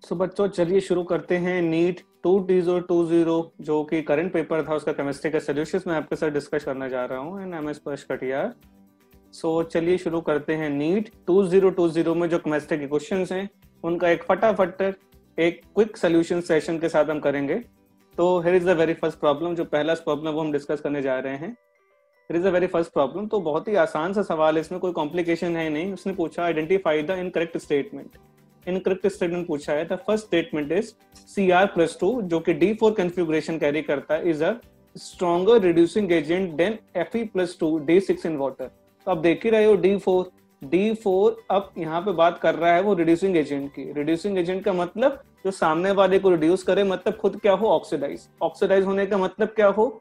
सो बच्चों चलिए शुरू करते हैं नीट 2020 जो कि करंट पेपर था उसका केमिस्ट्री का सॉल्यूशंस मैं आपके साथ डिस्कस करना जा रहा हूँ एंड आई एम स्पर्श कटियार। सो चलिए शुरू करते हैं नीट 2020 में जो केमिस्ट्री के क्वेश्चंस हैं उनका एक फटाफट एक क्विक सोल्यूशन सेशन के साथ हम करेंगे। तो here is the very first problem, जो पहला प्रॉब्लम वो हम डिस्कस करने जा रहे हैं। Here is the very first problem. तो बहुत ही आसान सा सवाल है, इसमें कोई कॉम्प्लिकेशन है नहीं। उसने पूछा identify the incorrect statement. Incorrect statement पूछा है। The first statement is Cr+2 जो कि D4 कॉन्फ़िगरेशन कैरी करता है is a stronger reducing agent than Fe+2 D6 in water. तो आप देख ही रहे हो D4 अब यहाँ पे बात कर रहा है वो रिड्यूसिंग एजेंट की। रिड्यूसिंग एजेंट का मतलब जो सामने वाले को रिड्यूस करे, मतलब खुद क्या हो, ऑक्सीडाइज होने का मतलब क्या हो।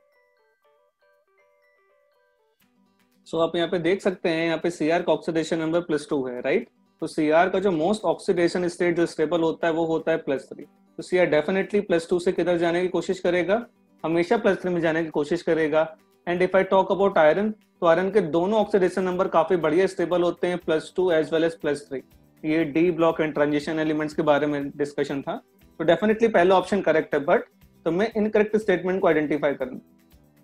सो आप यहाँ पे देख सकते हैं, यहाँ पे Cr का ऑक्सीडेशन नंबर +2 है, राइट। तो Cr का जो मोस्ट ऑक्सीडेशन स्टेट जो स्टेबल होता है वो होता है +3। तो Cr डेफिनेटली +2 से किधर जाने की कोशिश करेगा, हमेशा +3 में जाने की कोशिश करेगा। And if I talk about iron, तो आयरन के दोनों ऑक्सीडेशन नंबर काफी बढ़िया स्टेबल होते हैं, +2 एज वेल एज +3। ये D block and transition elements के बारे में डिस्कशन था। तो डेफिनेटली पहला ऑप्शन करेक्ट है, बट तो मैं इनकरेक्ट स्टेटमेंट को आइडेंटिफाई करना।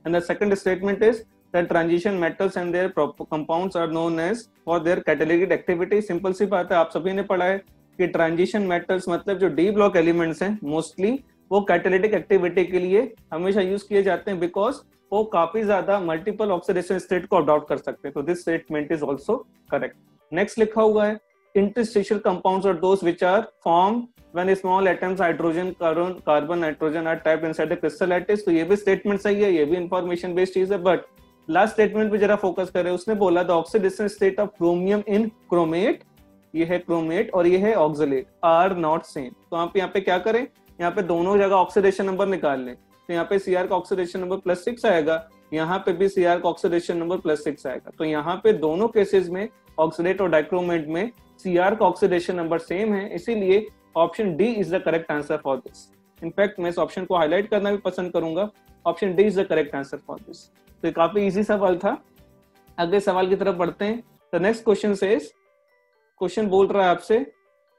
And the second statement is that transition metals and their compounds are known as for their catalytic activity। Simple सी बात है, आप सभी ने पढ़ा है कि ट्रांजिशन मेटल्स मतलब जो डी ब्लॉक एलिमेंट्स हैं मोस्टली वो कैटालिटिक एक्टिविटी के लिए हमेशा यूज किए जाते हैं, बिकॉज वो काफी ज्यादा मल्टीपल ऑक्सीडेशन स्टेट को अडॉप्ट कर सकते हैं। तो this statement is also correct. Next लिखा हुआ है interstitial compounds are those which are form when small atoms hydrogen carbon nitrogen are trapped inside the crystal lattice। तो ये भी स्टेटमेंट सही है, ये भी इंफॉर्मेशन बेस्ड चीज है। बट लास्ट स्टेटमेंट पे जरा फोकस करें। उसने बोला the oxidation state of chromium in chromate, ये है क्रोमेट और ये है ऑक्सलेट, आर नॉट सेम। तो आप यहाँ पे क्या करें, यहाँ पे दोनों जगह ऑक्सीडेशन नंबर निकाल लें। तो यहाँ पे Cr का ऑक्सीडेशन नंबर +6 आएगा, यहाँ पे भी Cr का ऑक्सीडेशन नंबर +6 आएगा। तो यहाँ पे दोनों केसेस में ऑक्सीडेट और डाइक्रोमेट में Cr का ऑक्सीडेशन नंबर सेम है, इसीलिए option D is the correct answer for this. In fact मैं इस ऑप्शन को हाईलाइट करना भी पसंद करूंगा, option D is the correct answer for this. तो ये काफी इजी सवाल था। अगले सवाल की तरफ बढ़ते हैं। The next question says, question बोल रहा है आपसे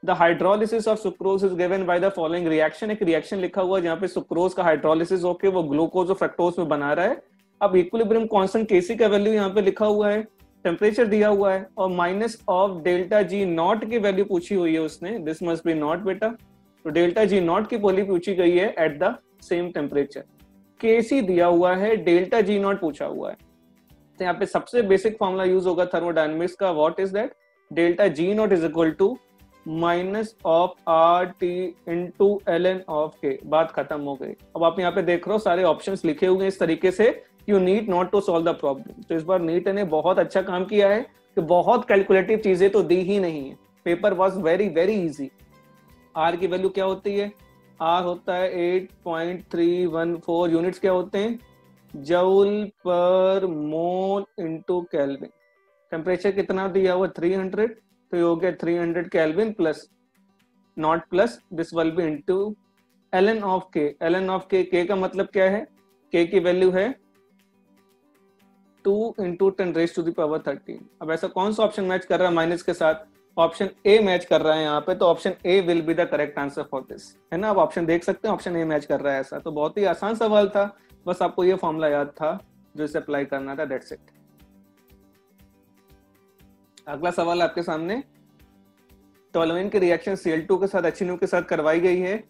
the hydrolysis of sucrose is given by the following reaction. एक रिएक्शन लिखा हुआ है जहाँ पे सुक्रोज का हाइड्रोलिसिस होकर वो ग्लूकोज और फ्रक्टोज में बना रहा है। अब इक्विलिब्रियम कांस्टेंट Kc का वैल्यू यहाँ पे लिखा हुआ है, टेम्परेचर दिया हुआ है और -∆G0 की वैल्यू पूछी हुई है उसने। दिस मस्ट बी नॉट बेटा। तो ∆G0 की वैल्यू पूछी गई है at the same temperature. Kc दिया हुआ है, ∆G0 पूछा हुआ है। तो यहाँ पे सबसे बेसिक फॉर्मूला यूज होगा थर्मोडायनेमिक्स का। What is that? ∆G0 is equal to -RT into ln of K। बात खत्म हो गई। अब आप यहाँ पे देख रहे हो सारे ऑप्शंस लिखे हुए हैं इस तरीके से, you need not to solve the problem. तो इस बार नीट ने बहुत अच्छा काम किया है कि बहुत कैलकुलेटिव चीजें तो दी ही नहीं है। Paper was very very easy. R की वैल्यू क्या होती है? आर होता है 8.314 यूनिट्स क्या होते हैं? जूल पर मोल इनटू केल्विन। टेम्परेचर कितना दिया हुआ? 300। तो ये हो गया 300 kelvin plus not plus this will be into ln of के। ln ऑफ के का मतलब क्या है? के की वैल्यू है 2 × 10⁻13। अब ऐसा कौन सा ऑप्शन मैच कर रहा है माइनस के साथ? ऑप्शन ए मैच कर रहा है यहाँ पे। तो option A will be the correct answer for this, है ना। आप ऑप्शन देख सकते हैं, ऑप्शन ए मैच कर रहा है ऐसा। तो बहुत ही आसान सवाल था, बस आपको ये फॉर्मूला याद था जो इसे अप्लाई करना था, दैट्स इट। अगला सवाल आपके सामने, टोलुइन की रिएक्शन Cl2 के साथ HNO के साथ करवाई गई है,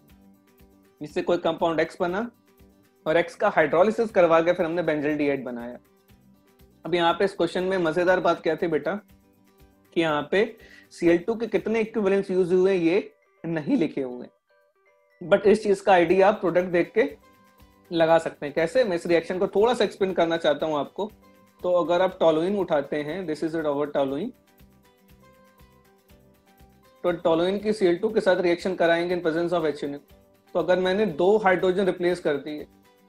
जिससे कोई कंपाउंड X बना और X का हाइड्रोलिसिस करवा के फिर हमने बेंजल्डिहाइड बनाया। अब यहाँ पे इस क्वेश्चन में मजेदार बात क्या थी बेटा कि यहाँ पे Cl2 के कितने इक्विवेलेंस यूज हुए ये नहीं लिखे हुए, बट इस चीज का आइडिया आप प्रोडक्ट देख के लगा सकते हैं। कैसे? मैं इस रिएक्शन को थोड़ा सा एक्सप्लेन करना चाहता हूं आपको। तो अगर आप टोलुइन उठाते हैं, दिस इज अवर टोलुइन, तो टोलुइन की Cl2 के साथ रिएक्शन कराएंगे इन प्रेजेंस ऑफ HNO। तो अगर मैंने 2 हाइड्रोजन रिप्लेस कर दिए,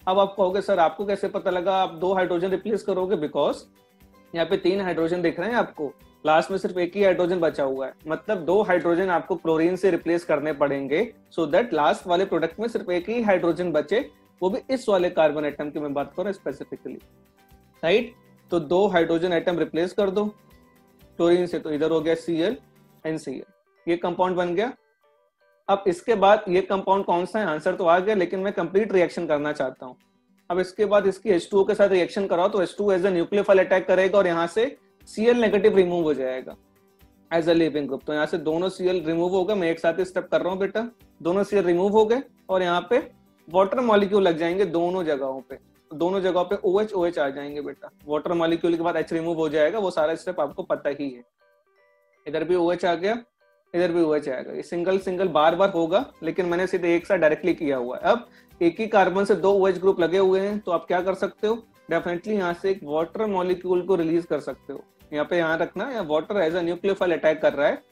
अब आप कहोगे सर आपको कैसे पता लगा आप 2 हाइड्रोजन रिप्लेस करोगे? बिकॉज यहाँ पे 3 हाइड्रोजन दिख रहे हैं आपको, लास्ट में सिर्फ एक ही हाइड्रोजन बचा हुआ है, मतलब 2 हाइड्रोजन आपको क्लोरीन से रिप्लेस करने पड़ेंगे, सो दैट लास्ट वाले प्रोडक्ट में सिर्फ एक ही हाइड्रोजन बचे, वो भी इस वाले कार्बन एटम की मैं बात कर रहा हूँ स्पेसिफिकली, राइट। तो 2 हाइड्रोजन एटम रिप्लेस कर दो क्लोरीन से, तो इधर हो गया Cl NCl, ये कंपाउंड बन गया अब इसके बाद ये कंपाउंड कौन सा है, आंसर तो आ गया, लेकिन मैं कंप्लीट रिएक्शन करना चाहता हूँ। अब इसके बाद इसकी H2O के साथ रिएक्शन कराओ तो H2 as a nucleophile attack करेगा और यहाँ से Cl नेगेटिव रिमूव हो जाएगा एज अ लिविंग ग्रुप। तो यहाँ से दोनों Cl रिमूव हो गए, मैं एक साथ ही स्टेप कर रहा हूँ बेटा, दोनों Cl रिमूव हो गए और यहाँ पे वाटर मॉलिक्यूल लग जाएंगे दोनों जगहों पे, दोनों जगहों पे OH OH आ जाएंगे बेटा। वाटर मॉलिक्यूल के बाद H रिमूव हो जाएगा, वो सारा स्टेप आपको पता ही है। इधर भी OH आ गया, इधर भी OH आएगा, ये सिंगल सिंगल बार बार होगा, लेकिन मैंने सीधे एक साथ डायरेक्टली किया हुआ है। अब एक ही कार्बन से दो OH ग्रुप लगे हुए हैं, तो आप क्या कर सकते हो, डेफिनेटली यहाँ से एक वाटर मॉलिक्यूल को रिलीज कर सकते हो। यहाँ पे यहाँ रखना, या water as a nucleophile attack कर रहा है,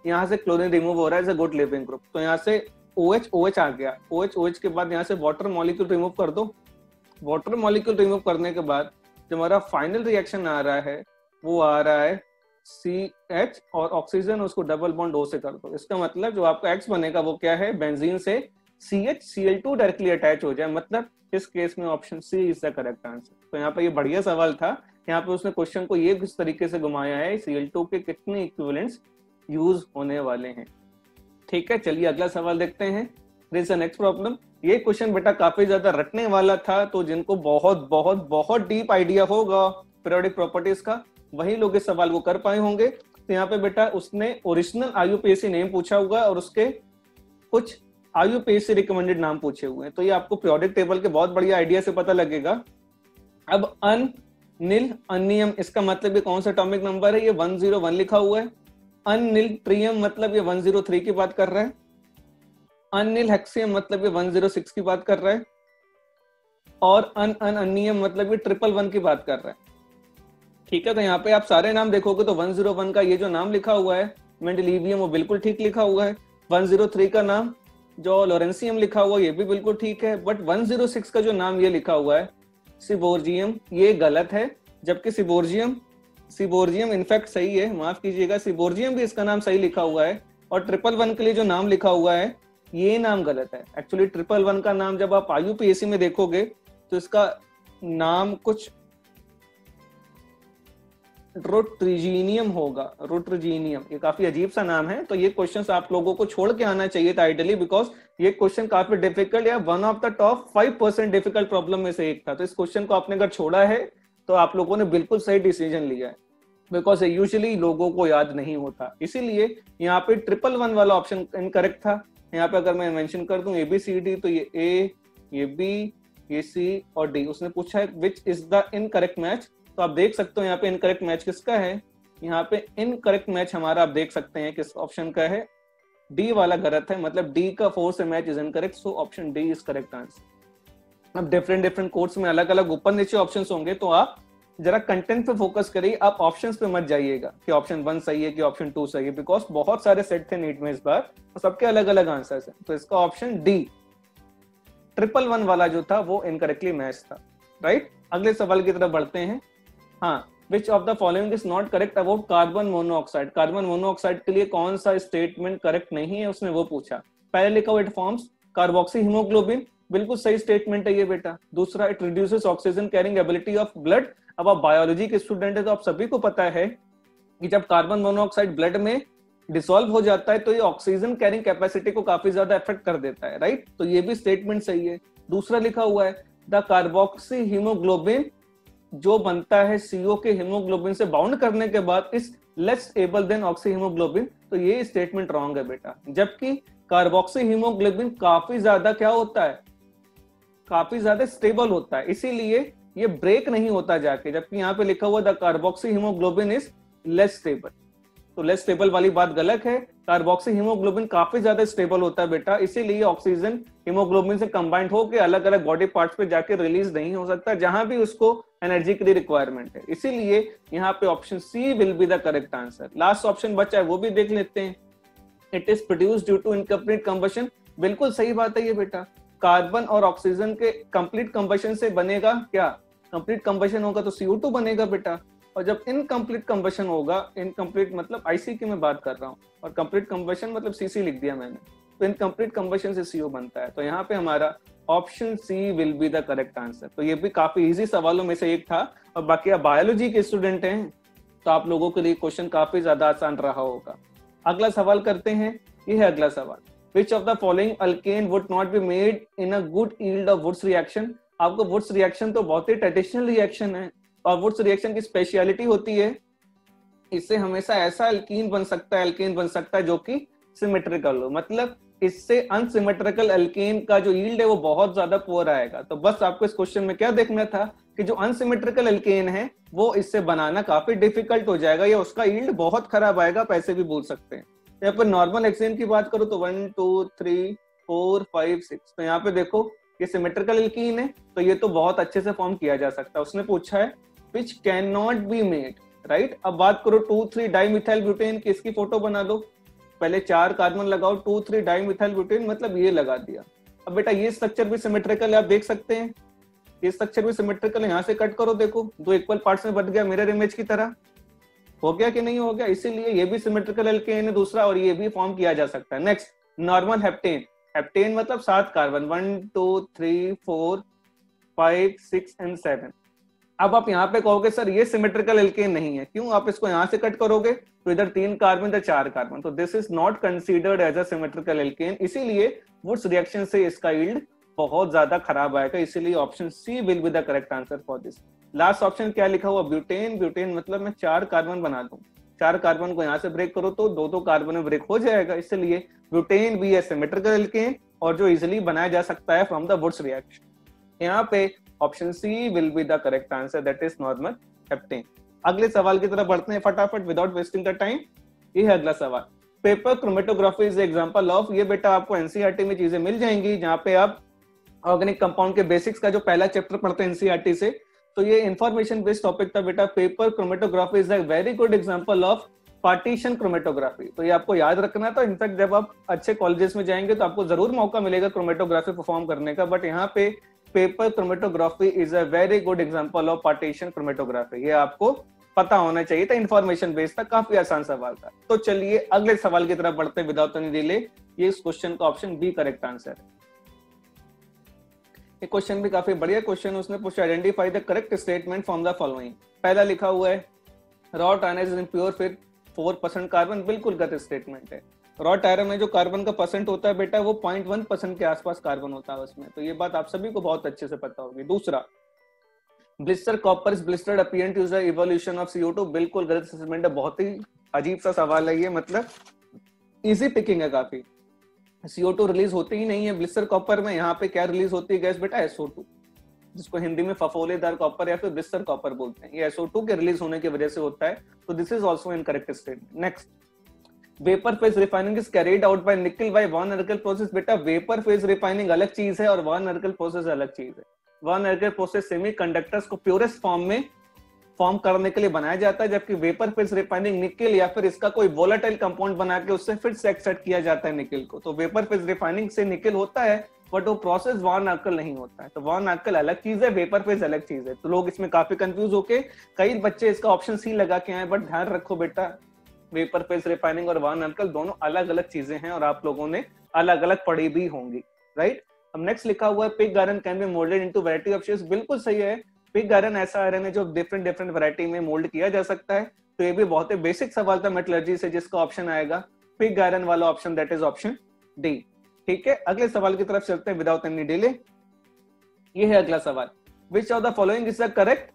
यहाँ से क्लोरीन रिमूव हो रहा है as a good leaving group. तो यहाँ से OH OH आ गया, OH OH के बाद यहाँ से वाटर मॉलिक्यूल रिमूव कर दो। वाटर मॉलिक्यूल रिमूव करने के बाद जो हमारा फाइनल रिएक्शन आ रहा है वो आ रहा है CH और ऑक्सीजन, उसको डबल बॉन्ड O से कर दो। इसका मतलब जो आपका X बनेगा वो क्या है, बेंजीन से CH Cl2 डायरेक्टली अटैच हो जाए, मतलब इस केस में option C is the correct answer. तो यहाँ पे ये बढ़िया सवाल था, यहाँ पे उसने क्वेश्चन को ये किस तरीके से घुमाया है, Cl2 के कितने इक्विवेलेंट्स यूज होने वाले हैं। ठीक है, चलिए अगला सवाल देखते हैं। This is the next problem. ये क्वेश्चन बेटा काफी ज्यादा रटने वाला था, तो जिनको बहुत बहुत बहुत डीप आइडिया होगा पीरियोडिक प्रॉपर्टीज का, वही लोग इस सवाल को कर पाए होंगे। तो यहाँ पे बेटा उसने ओरिजिनल IUPAC नेम पूछा हुआ और उसके कुछ IUPAC रिकमेंडेड नाम पूछे हुए हैं, तो ये आपको पीरियोडिक टेबल के बहुत बढ़िया आइडिया से पता लगेगा। अब अनिल अन्नियम, इसका मतलब ये कौन सा एटॉमिक नंबर है, ये 101 लिखा हुआ है। अनिल ट्रियम मतलब ये 103 की बात कर रहा है। अनिल हेक्सियम मतलब ये 106 की बात कर रहा है। और अन्नियम मतलब ये 111 की बात कर रहा है। ठीक है, तो यहाँ पे आप सारे नाम देखोगे तो 101 का ये जो नाम लिखा हुआ है मेंडेलिवियम, वो बिल्कुल ठीक लिखा हुआ है। 103 का नाम जो लॉरेंसियम लिखा हुआ है ये भी बिल्कुल ठीक है, बट 106 का जो नाम ये लिखा हुआ है सिबोर्जियम, ये गलत है। जबकि सिबोर्जियम इनफैक्ट सही है, माफ कीजिएगा, सिबोर्जियम भी इसका नाम सही लिखा हुआ है। और 111 के लिए जो नाम लिखा हुआ है ये नाम गलत है। एक्चुअली 111 का नाम जब आप IUPAC में देखोगे तो इसका नाम कुछ रोट्रिजीनियम होगा, रोट्रिजीनियम, ये काफी अजीब सा नाम है। तो ये क्वेश्चंस आप लोगों को छोड़ के आना चाहिए था आइडियली, बिकॉज ये क्वेश्चन काफी डिफिकल्ट या one of the top 5% difficult problem में से एक था। तो इस क्वेश्चन को आपने अगर छोड़ा है तो आप लोगों ने बिल्कुल सही डिसीजन लिया है, बिकॉज यूजुअली लोगों को याद नहीं होता। इसीलिए यहाँ पे 111 वाला ऑप्शन इनकरेक्ट था। यहाँ पे अगर मैं मेंशन कर दूं ABCD, तो ये A, ये B, ये C और D। उसने पूछा है which is the incorrect match, तो आप देख सकते हो यहाँ पे इनकरेक्ट मैच किसका है। यहाँ पे इनकरेक्ट मैच हमारा आप देख सकते हैं किस ऑप्शन का है, D वाला गलत है, मतलब D का 4 से match is incorrect, so option D is correct answer. अब डिफरेंट कोर्स में अलग अलग ऊपर नीचे ऑप्शंस होंगे, तो आप जरा कंटेंट पे फोकस करिए, आप ऑप्शंस पे मत जाइएगा कि ऑप्शन 1 सही है कि ऑप्शन 2 सही है, बिकॉज बहुत सारे सेट थे नीट में इस बार और सबके अलग अलग आंसर्स हैं। तो इसका ऑप्शन D 111 वाला जो था वो इनकरेक्टली मैच था, राइट। अगले सवाल की तरफ बढ़ते हैं। हाँ, विच of the following is not correct about carbon monoxide. Carbon monoxide के लिए कौन सा स्टेटमेंट करेक्ट नहीं है, उसने वो पूछा। पहले लिखा हुआ इट फॉर्म्स कार्बोक्सी हीमोग्लोबिन, बिल्कुल सही स्टेटमेंट है ये बेटा। दूसरा, it reduces oxygen carrying ability of blood. अब आप बायोलॉजी के स्टूडेंट है तो आप सभी को पता है कि जब कार्बन मोनोऑक्साइड ब्लड में डिसॉल्व हो जाता है तो ये ऑक्सीजन कैरिंग कैपेसिटी को काफी ज्यादा इफेक्ट कर देता है, राइट। तो ये भी स्टेटमेंट सही है। दूसरा लिखा हुआ है द कार्बोक्सी हीमोग्लोबिन जो बनता है CO के हीमोग्लोबिन से बाउंड करने के बाद is less stable then oxy haemoglobin, तो ये स्टेटमेंट रॉन्ग है बेटा। जबकि कार्बोक्सी हीमोग्लोबिन काफी ज्यादा क्या होता है, काफी ज्यादा स्टेबल होता है, इसीलिए ये ब्रेक नहीं होता जाके। जबकि यहाँ पे लिखा हुआ the carboxy haemoglobin is less stable, तो लेस स्टेबल वाली बात गलत है। कार्बोक्सी हीमोग्लोबिन काफी ज्यादा स्टेबल होता है बेटा, इसीलिए ऑक्सीजन हीमोग्लोबिन से कंबाइंड होकर अलग अलग बॉडी पार्ट्स पे जाके रिलीज नहीं हो सकता जहां भी उसको एनर्जी की रिक्वायरमेंट है। इसीलिए यहाँ पे option C will be the correct answer. Last option बचा है वो भी देख लेते हैं। It is produced due to incomplete combustion, बिल्कुल सही बात है ये बेटा। कार्बन और ऑक्सीजन के कंप्लीट कंबशन से बनेगा क्या, कंप्लीट कंबशन होगा तो CO2 बनेगा बेटा। और जब इनकम्प्लीट कंबशन होगा, इनकम्प्लीट मतलब IC की मैं बात कर रहा हूँ, और कंप्लीट कंबशन मतलब CC लिख दिया मैंने, तो इनकम्प्लीट कंबशन से CO बनता है। तो यहाँ पे हमारा option C will be the correct answer. तो ये भी काफी इजी सवालों में से एक था, और बाकी आप बायोलॉजी के स्टूडेंट हैं तो आप लोगों के लिए क्वेश्चन काफी ज्यादा आसान रहा होगा। अगला सवाल करते हैं, ये है अगला सवाल। Which of the following alkane would not be made in a good yield of Wurtz reaction? आपको वुड्स रिएक्शन तो बहुत ही ट्रेडिशनल रिएक्शन है, और वुड्स रिएक्शन की स्पेशलिटी होती है इससे हमेशा ऐसा अल्कीन बन सकता है, अल्केन बन सकता है जो कि सिमेट्रिकल हो, मतलब इससे अनसिमेट्रिकल अल्केन का जो यील्ड है वो बहुत ज्यादा पुअर आएगा। तो बस आपको इस क्वेश्चन में क्या देखना था कि जो अनसिमेट्रिकल अल्केन है वो इससे बनाना काफी डिफिकल्ट हो जाएगा या उसका यील्ड बहुत खराब आएगा, पैसे भी बोल सकते हैं। यहाँ पर नॉर्मल हेक्सेन की बात करूं तो 1 2 3 4 5 6, तो यहाँ पे देखो ये सिमेट्रिकल एल्कीन है तो ये तो बहुत अच्छे से फॉर्म किया जा सकता है। उसने पूछा है which can not be made, right. अब बात करो 2,3 डाइमिथाइल ब्यूटेन की, इसकी फोटो बना दो, पहले 4 कार्बन लगाओ, 2,3 डाइमिथाइल ब्यूटेन, मतलब ये लगा दिया। अब बेटा ये स्ट्रक्चर भी सिमेट्रिकल है, आप देख सकते हैं ये स्ट्रक्चर भी सिमेट्रिकल है। यहाँ से कट करो, देखो 2 इक्वल पार्ट्स में बट गया, मिरर इमेज की तरह हो गया कि नहीं हो गया, इसीलिए ये भी सिमेट्रिकल एल्केन है दूसरा, और ये भी फॉर्म किया जा सकता है। नेक्स्ट नॉर्मल हेप्टेन, हेप्टेन मतलब 7 कार्बन 1 2 3 4 5 6 एंड 7। अब आप यहाँ पे कहोगे सर ये सिमेट्रिकल एल्केन नहीं है, क्यों? आप इसको यहाँ से कट करोगे तो इधर 3 कार्बन इधर 4 कार्बन, तो this is not considered as a symmetrical alkane, इसीलिए वुड्स रिएक्शन से इसका यील्ड बहुत ज्यादा खराब आएगा, इसीलिए option C will be the correct answer for this. Last option क्या लिखा हुआ? ब्यूटेन, ब्यूटेन मतलब मैं 4 कार्बन बना दूं, 4 कार्बन को यहाँ से ब्रेक करो तो 2 कार्बन में ब्रेक हो जाएगा, इसलिए ब्यूटेन भी है सिमेट्रिकल एल्केन और जो इजिली बनाया जा सकता है फ्रॉम द वुड्स रिएक्शन। यहाँ पे option C will be the correct answer, that is normal heptane. अगले सवाल की तरफ बढ़ते हैं फटाफट विदाउट वेस्टिंग द टाइम। ये है अगला सवाल, paper chromatography is example of, ये बेटा आपको एनसीईआरटी में चीजें मिल जाएंगी जहां पे आप ऑर्गेनिक कंपाउंड के बेसिक्स का जो पहला चैप्टर पढ़ते हैं एनसीईआरटी से, तो ये इंफॉर्मेशन बेस्ड टॉपिक था बेटा। Paper chromatography is a very good example of partition chromatography, तो ये आपको याद रखना था। इनफैक्ट जब आप अच्छे कॉलेजेस में जाएंगे तो आपको जरूर मौका मिलेगा क्रोमेटोग्राफी परफॉर्म करने का, बट यहाँ पे paper chromatography is a very good example of partition chromatography, ये आपको पता होना चाहिए था, इंफॉर्मेशन बेस्ड था, काफी आसान सवाल था। तो चलिए अगले सवाल की तरफ बढ़ते हैं विदाउट एनी डिले। ये इस क्वेश्चन का ऑप्शन बी करेक्ट आंसर है। ये क्वेश्चन भी काफी बढ़िया क्वेश्चन है, उसने पूछा identify the correct statement from the following. पहला लिखा हुआ है रॉ टायर इज इम्प्योर फिर 4% कार्बन, बिल्कुल गलत स्टेटमेंट है। रॉ टायर में जो कार्बन का परसेंट होता है बेटा वो 0.1% के आसपास कार्बन होता है उसमें, तो ये बात आप सभी को बहुत अच्छे से पता होगी। दूसरा, blister copper is blistered apparent to the evolution of CO2, बिल्कुल गलत स्टेटमेंट है, बहुत ही अजीब सा सवाल है ये, मतलब इजी पिकिंग है काफी। CO2 रिलीज होती ही नहीं है ब्लिस्टर कॉपर में, यहाँ पे क्या रिलीज होती है गैस बेटा? SO2, जिसको हिंदी में फफोलेदार कॉपर या फिर ब्लिस्टर कॉपर बोलते हैं, ये SO2 के रिलीज होने की वजह से होता है, तो this is also incorrect statement. Next, vapour phase refining is carried out by निकल बाय वन एनर्जिकल प्रोसेस, बेटा वेपर फेज रिफाइनिंग अलग चीज है और वन एनर्जिकल प्रोसेस अलग चीज है। वन एनर्जिकल प्रोसेस सेमीकंडक्टर्स को प्योरेस्ट फॉर्म में फॉर्म करने के लिए बनाया जाता है, जबकि वेपर फेज रिफाइनिंग निकल या फिर इसका कोई वोलेटाइल कंपाउंड बना के उससे फिर से एक्सट्रैक्ट किया जाता है निकल को। तो वेपर फेज रिफाइनिंग से निकल होता है बट वो प्रोसेस वन आर्टिकल नहीं होता है, तो वन आर्टिकल अलग चीज है, वेपर फेज अलग चीज है। तो लोग इसमें काफी कंफ्यूज होके कई बच्चे इसका ऑप्शन सी लगा के आए, बट ध्यान रखो बेटा वेपर फेज रिफाइनिंग और वन आर्टिकल दोनों अलग अलग चीजें हैं और आप लोगों ने अलग अलग पढ़ी भी होंगी, राइट। अब नेक्स्ट लिखा हुआ है pig iron can be moulded into variety of shapes, बिल्कुल सही है। पिग आयरन ऐसा आयरन है जो डिफरेंट वैरायटी में मोल्ड किया जा सकता है, तो ये भी बहुत ही बेसिक सवाल था मेटलर्जी से, जिसका ऑप्शन आएगा पिग आयरन वाला option, that is option D. ठीक है, अगले सवाल की तरफ चलते हैं विदाउट एनी डिले। ये है अगला सवाल, which of the following is the correct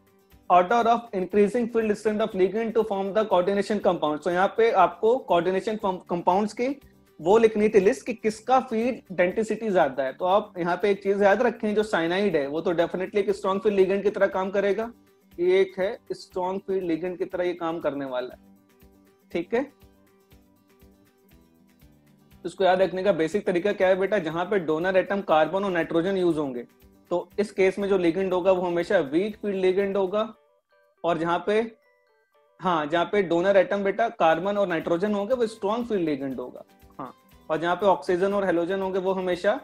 order of increasing field strength of ligand to form the coordination compound. तो यहाँ पे आपको कोऑर्डिनेशन कंपाउंड्स की वो लिखनी थी लिस्ट कि किसका फील्ड डेंसिटी ज्यादा है। तो आप यहाँ पे एक चीज याद रखें, जो साइनाइड है वो तो डेफिनेटली एक स्ट्रॉन्ग फील्ड लिगेंड की तरह काम करेगा, ये एक है स्ट्रॉन्ग फील्ड लिगेंड की तरह ये काम करने वाला है, ठीक है। इसको याद रखने का बेसिक तरीका क्या है बेटा, जहां पे डोनर एटम कार्बन और नाइट्रोजन यूज होंगे तो इस केस में जो लिगेंड होगा वो हमेशा वीक फील्ड लिगेंड होगा, और जहां पे डोनर एटम बेटा कार्बन और नाइट्रोजन होंगे वो स्ट्रॉन्ग फील्ड लिगेंड होगा, हाँ। और जहां पे ऑक्सीजन और हेलोजन होंगे वो हमेशा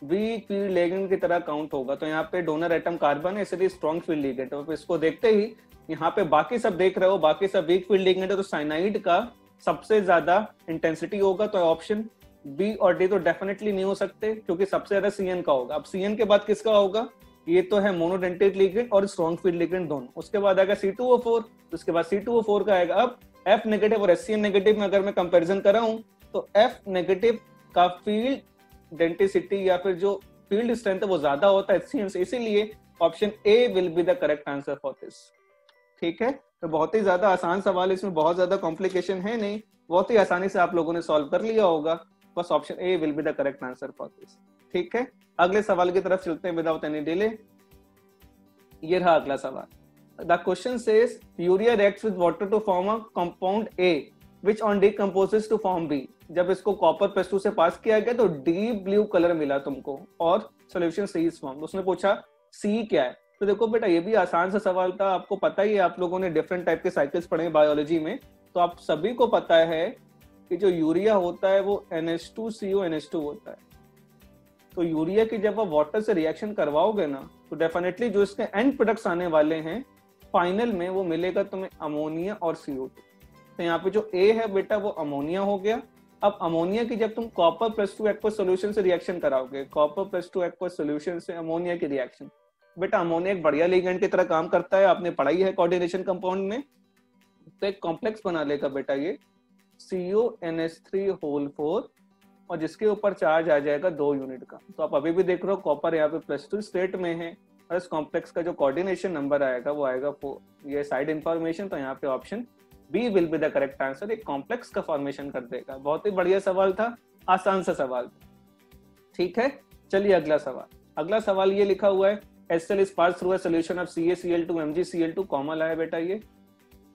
वीक फील्ड लिगेंड की तरह काउंट होगा। तो यहाँ पे डोनर एटम कार्बन है इसलिए स्ट्रॉन्ग फील्ड लिगेंड है। तो इसको देखते ही यहाँ पे बाकी सब देख रहे हो, बाकी सब वीक फील्ड लिगेंड है, तो साइनाइड का सबसे ज्यादा इंटेंसिटी होगा, तो ऑप्शन बी और डी तो डेफिनेटली नहीं हो सकते क्योंकि सबसे ज्यादा सीएन का होगा। अब सीएन के बाद किसका होगा? ये तो है मोनोडेंटेट लिगेंड और स्ट्रॉन्ग फील्ड लिगेंड दोनों। उसके बाद आएगा C2O4, उसके बाद C2O4 का आएगा। अब F नेगेटिव और HCN नेगेटिव में अगर मैं कंपैरिजन कर रहा हूं तो F नेगेटिव का फील्ड डेंसिटी या फिर जो फील्ड स्ट्रेंथ है वो ज्यादा होता है HCl से, इसीलिए option A will be the correct answer for this. ठीक है, तो बहुत ही ज्यादा आसान सवाल, इसमें बहुत ज्यादा कॉम्प्लिकेशन है नहीं, बहुत ही आसानी से आप लोगों ने सॉल्व कर लिया होगा। बस option A will be the correct answer for this. ठीक है, अगले सवाल की तरफ चलते हैं विदाउट एनी डिले। ये रहा अगला सवाल। The question says urea reacts with water to form a compound A which on decomposes to form B. जब इसको कॉपर +2 से पास किया गया तो डीप ब्लू कलर मिला तुमको और सॉल्यूशन सी इज फॉर्म। उसने पूछा सी क्या है। तो देखो बेटा, ये भी आसान सा सवाल था, आपको पता ही है, आप लोगों ने डिफरेंट टाइप के साइकिल्स पढ़े बायोलॉजी में, तो आप सभी को पता है कि जो यूरिया होता है वो NH2CO होता है। तो यूरिया की जब आप वाटर से रिएक्शन करवाओगे ना, तो डेफिनेटली जो इसके एंड प्रोडक्ट्स आने वाले हैं फाइनल में, वो मिलेगा तुम्हें अमोनिया और CO2। तो यहाँ पे जो ए है बेटा वो अमोनिया हो गया। अब अमोनिया की जब तुम कॉपर +2 एक्वस सोल्यूशन से रिएक्शन कराओगे, कॉपर +2 एक्वस सोल्यूशन से अमोनिया की रिएक्शन, बेटा अमोनिया एक बढ़िया लिगेंड की तरह काम करता है, आपने पढ़ाई है कोऑर्डिनेशन कंपाउंड में। तो एक कॉम्प्लेक्स बना लेगा बेटा ये CONH3 और जिसके ऊपर चार्ज आ जाएगा 2 यूनिट का। तो आप अभी भी देख रहे हो कॉपर यहाँ पे +2 स्टेट में है और इस कॉम्प्लेक्स का जो कोऑर्डिनेशन नंबर आएगा वो आएगा 4। ये साइड इंफॉर्मेशन, तो यहाँ पे option B will be the correct answer. एक कॉम्प्लेक्स का फॉर्मेशन कर देगा। बहुत ही बढ़िया सवाल था, आसान सा सवाल। ठीक है, चलिए अगला सवाल। अगला सवाल ये लिखा हुआ है HCl is passed through a solution of CaCl2 MgCl2, common आया बेटा ये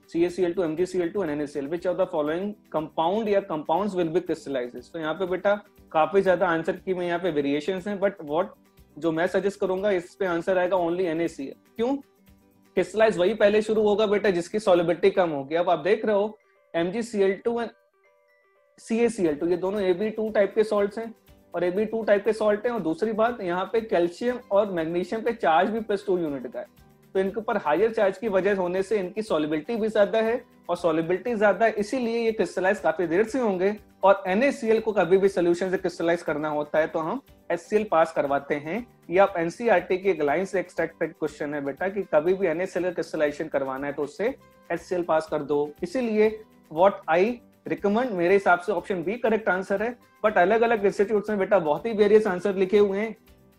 CaCl2 MgCl2 and NaCl, which of the following compound या compounds will be crystallized। तो यहाँ पे बेटा काफी ज्यादा आंसर की में यहाँ पे वेरिएशंस हैं, बट व्हाट जो मैं सजेस्ट करूंगा इस पे आंसर आएगा ओनली NaCl। क्यों? क्रिस्टलाइज वही पहले शुरू होगा बेटा जिसकी सॉलिबिलिटी कम होगी। अब आप देख रहे हो MgCl2 एंड CaCl2 ये दोनों Ab2 टाइप के सॉल्ट्स हैं और Ab2 टाइप के सॉल्ट हैं। और दूसरी बात, यहाँ पे कैल्शियम और मैग्नीशियम पे चार्ज भी +2 यूनिट का है, तो इनके ऊपर हायर चार्ज की वजह होने से इनकी सॉलिबिलिटी भी ज्यादा है और सॉलिबिलिटी ज्यादा है, इसीलिए ये क्रिस्टलाइज काफी देर से होंगे। और NaCl को कभी भी सोल्यूशन से क्रिस्टलाइज करना होता है तो हम HCl पास करवाते हैं। ये आप NCERT की एक लाइन से एक्सट्रैक्टेड क्वेश्चन है बेटा कि कभी भी NaCl का क्रिस्टलाइजेशन करवाना है तो उससे HCl पास कर दो। इसीलिए व्हाट आई रिकमेंड, मेरे हिसाब से ऑप्शन बी करेक्ट आंसर है। बट अलग अलग इंस्टीट्यूट्स में बेटा बहुत ही वेरियस आंसर लिखे हुए हैं,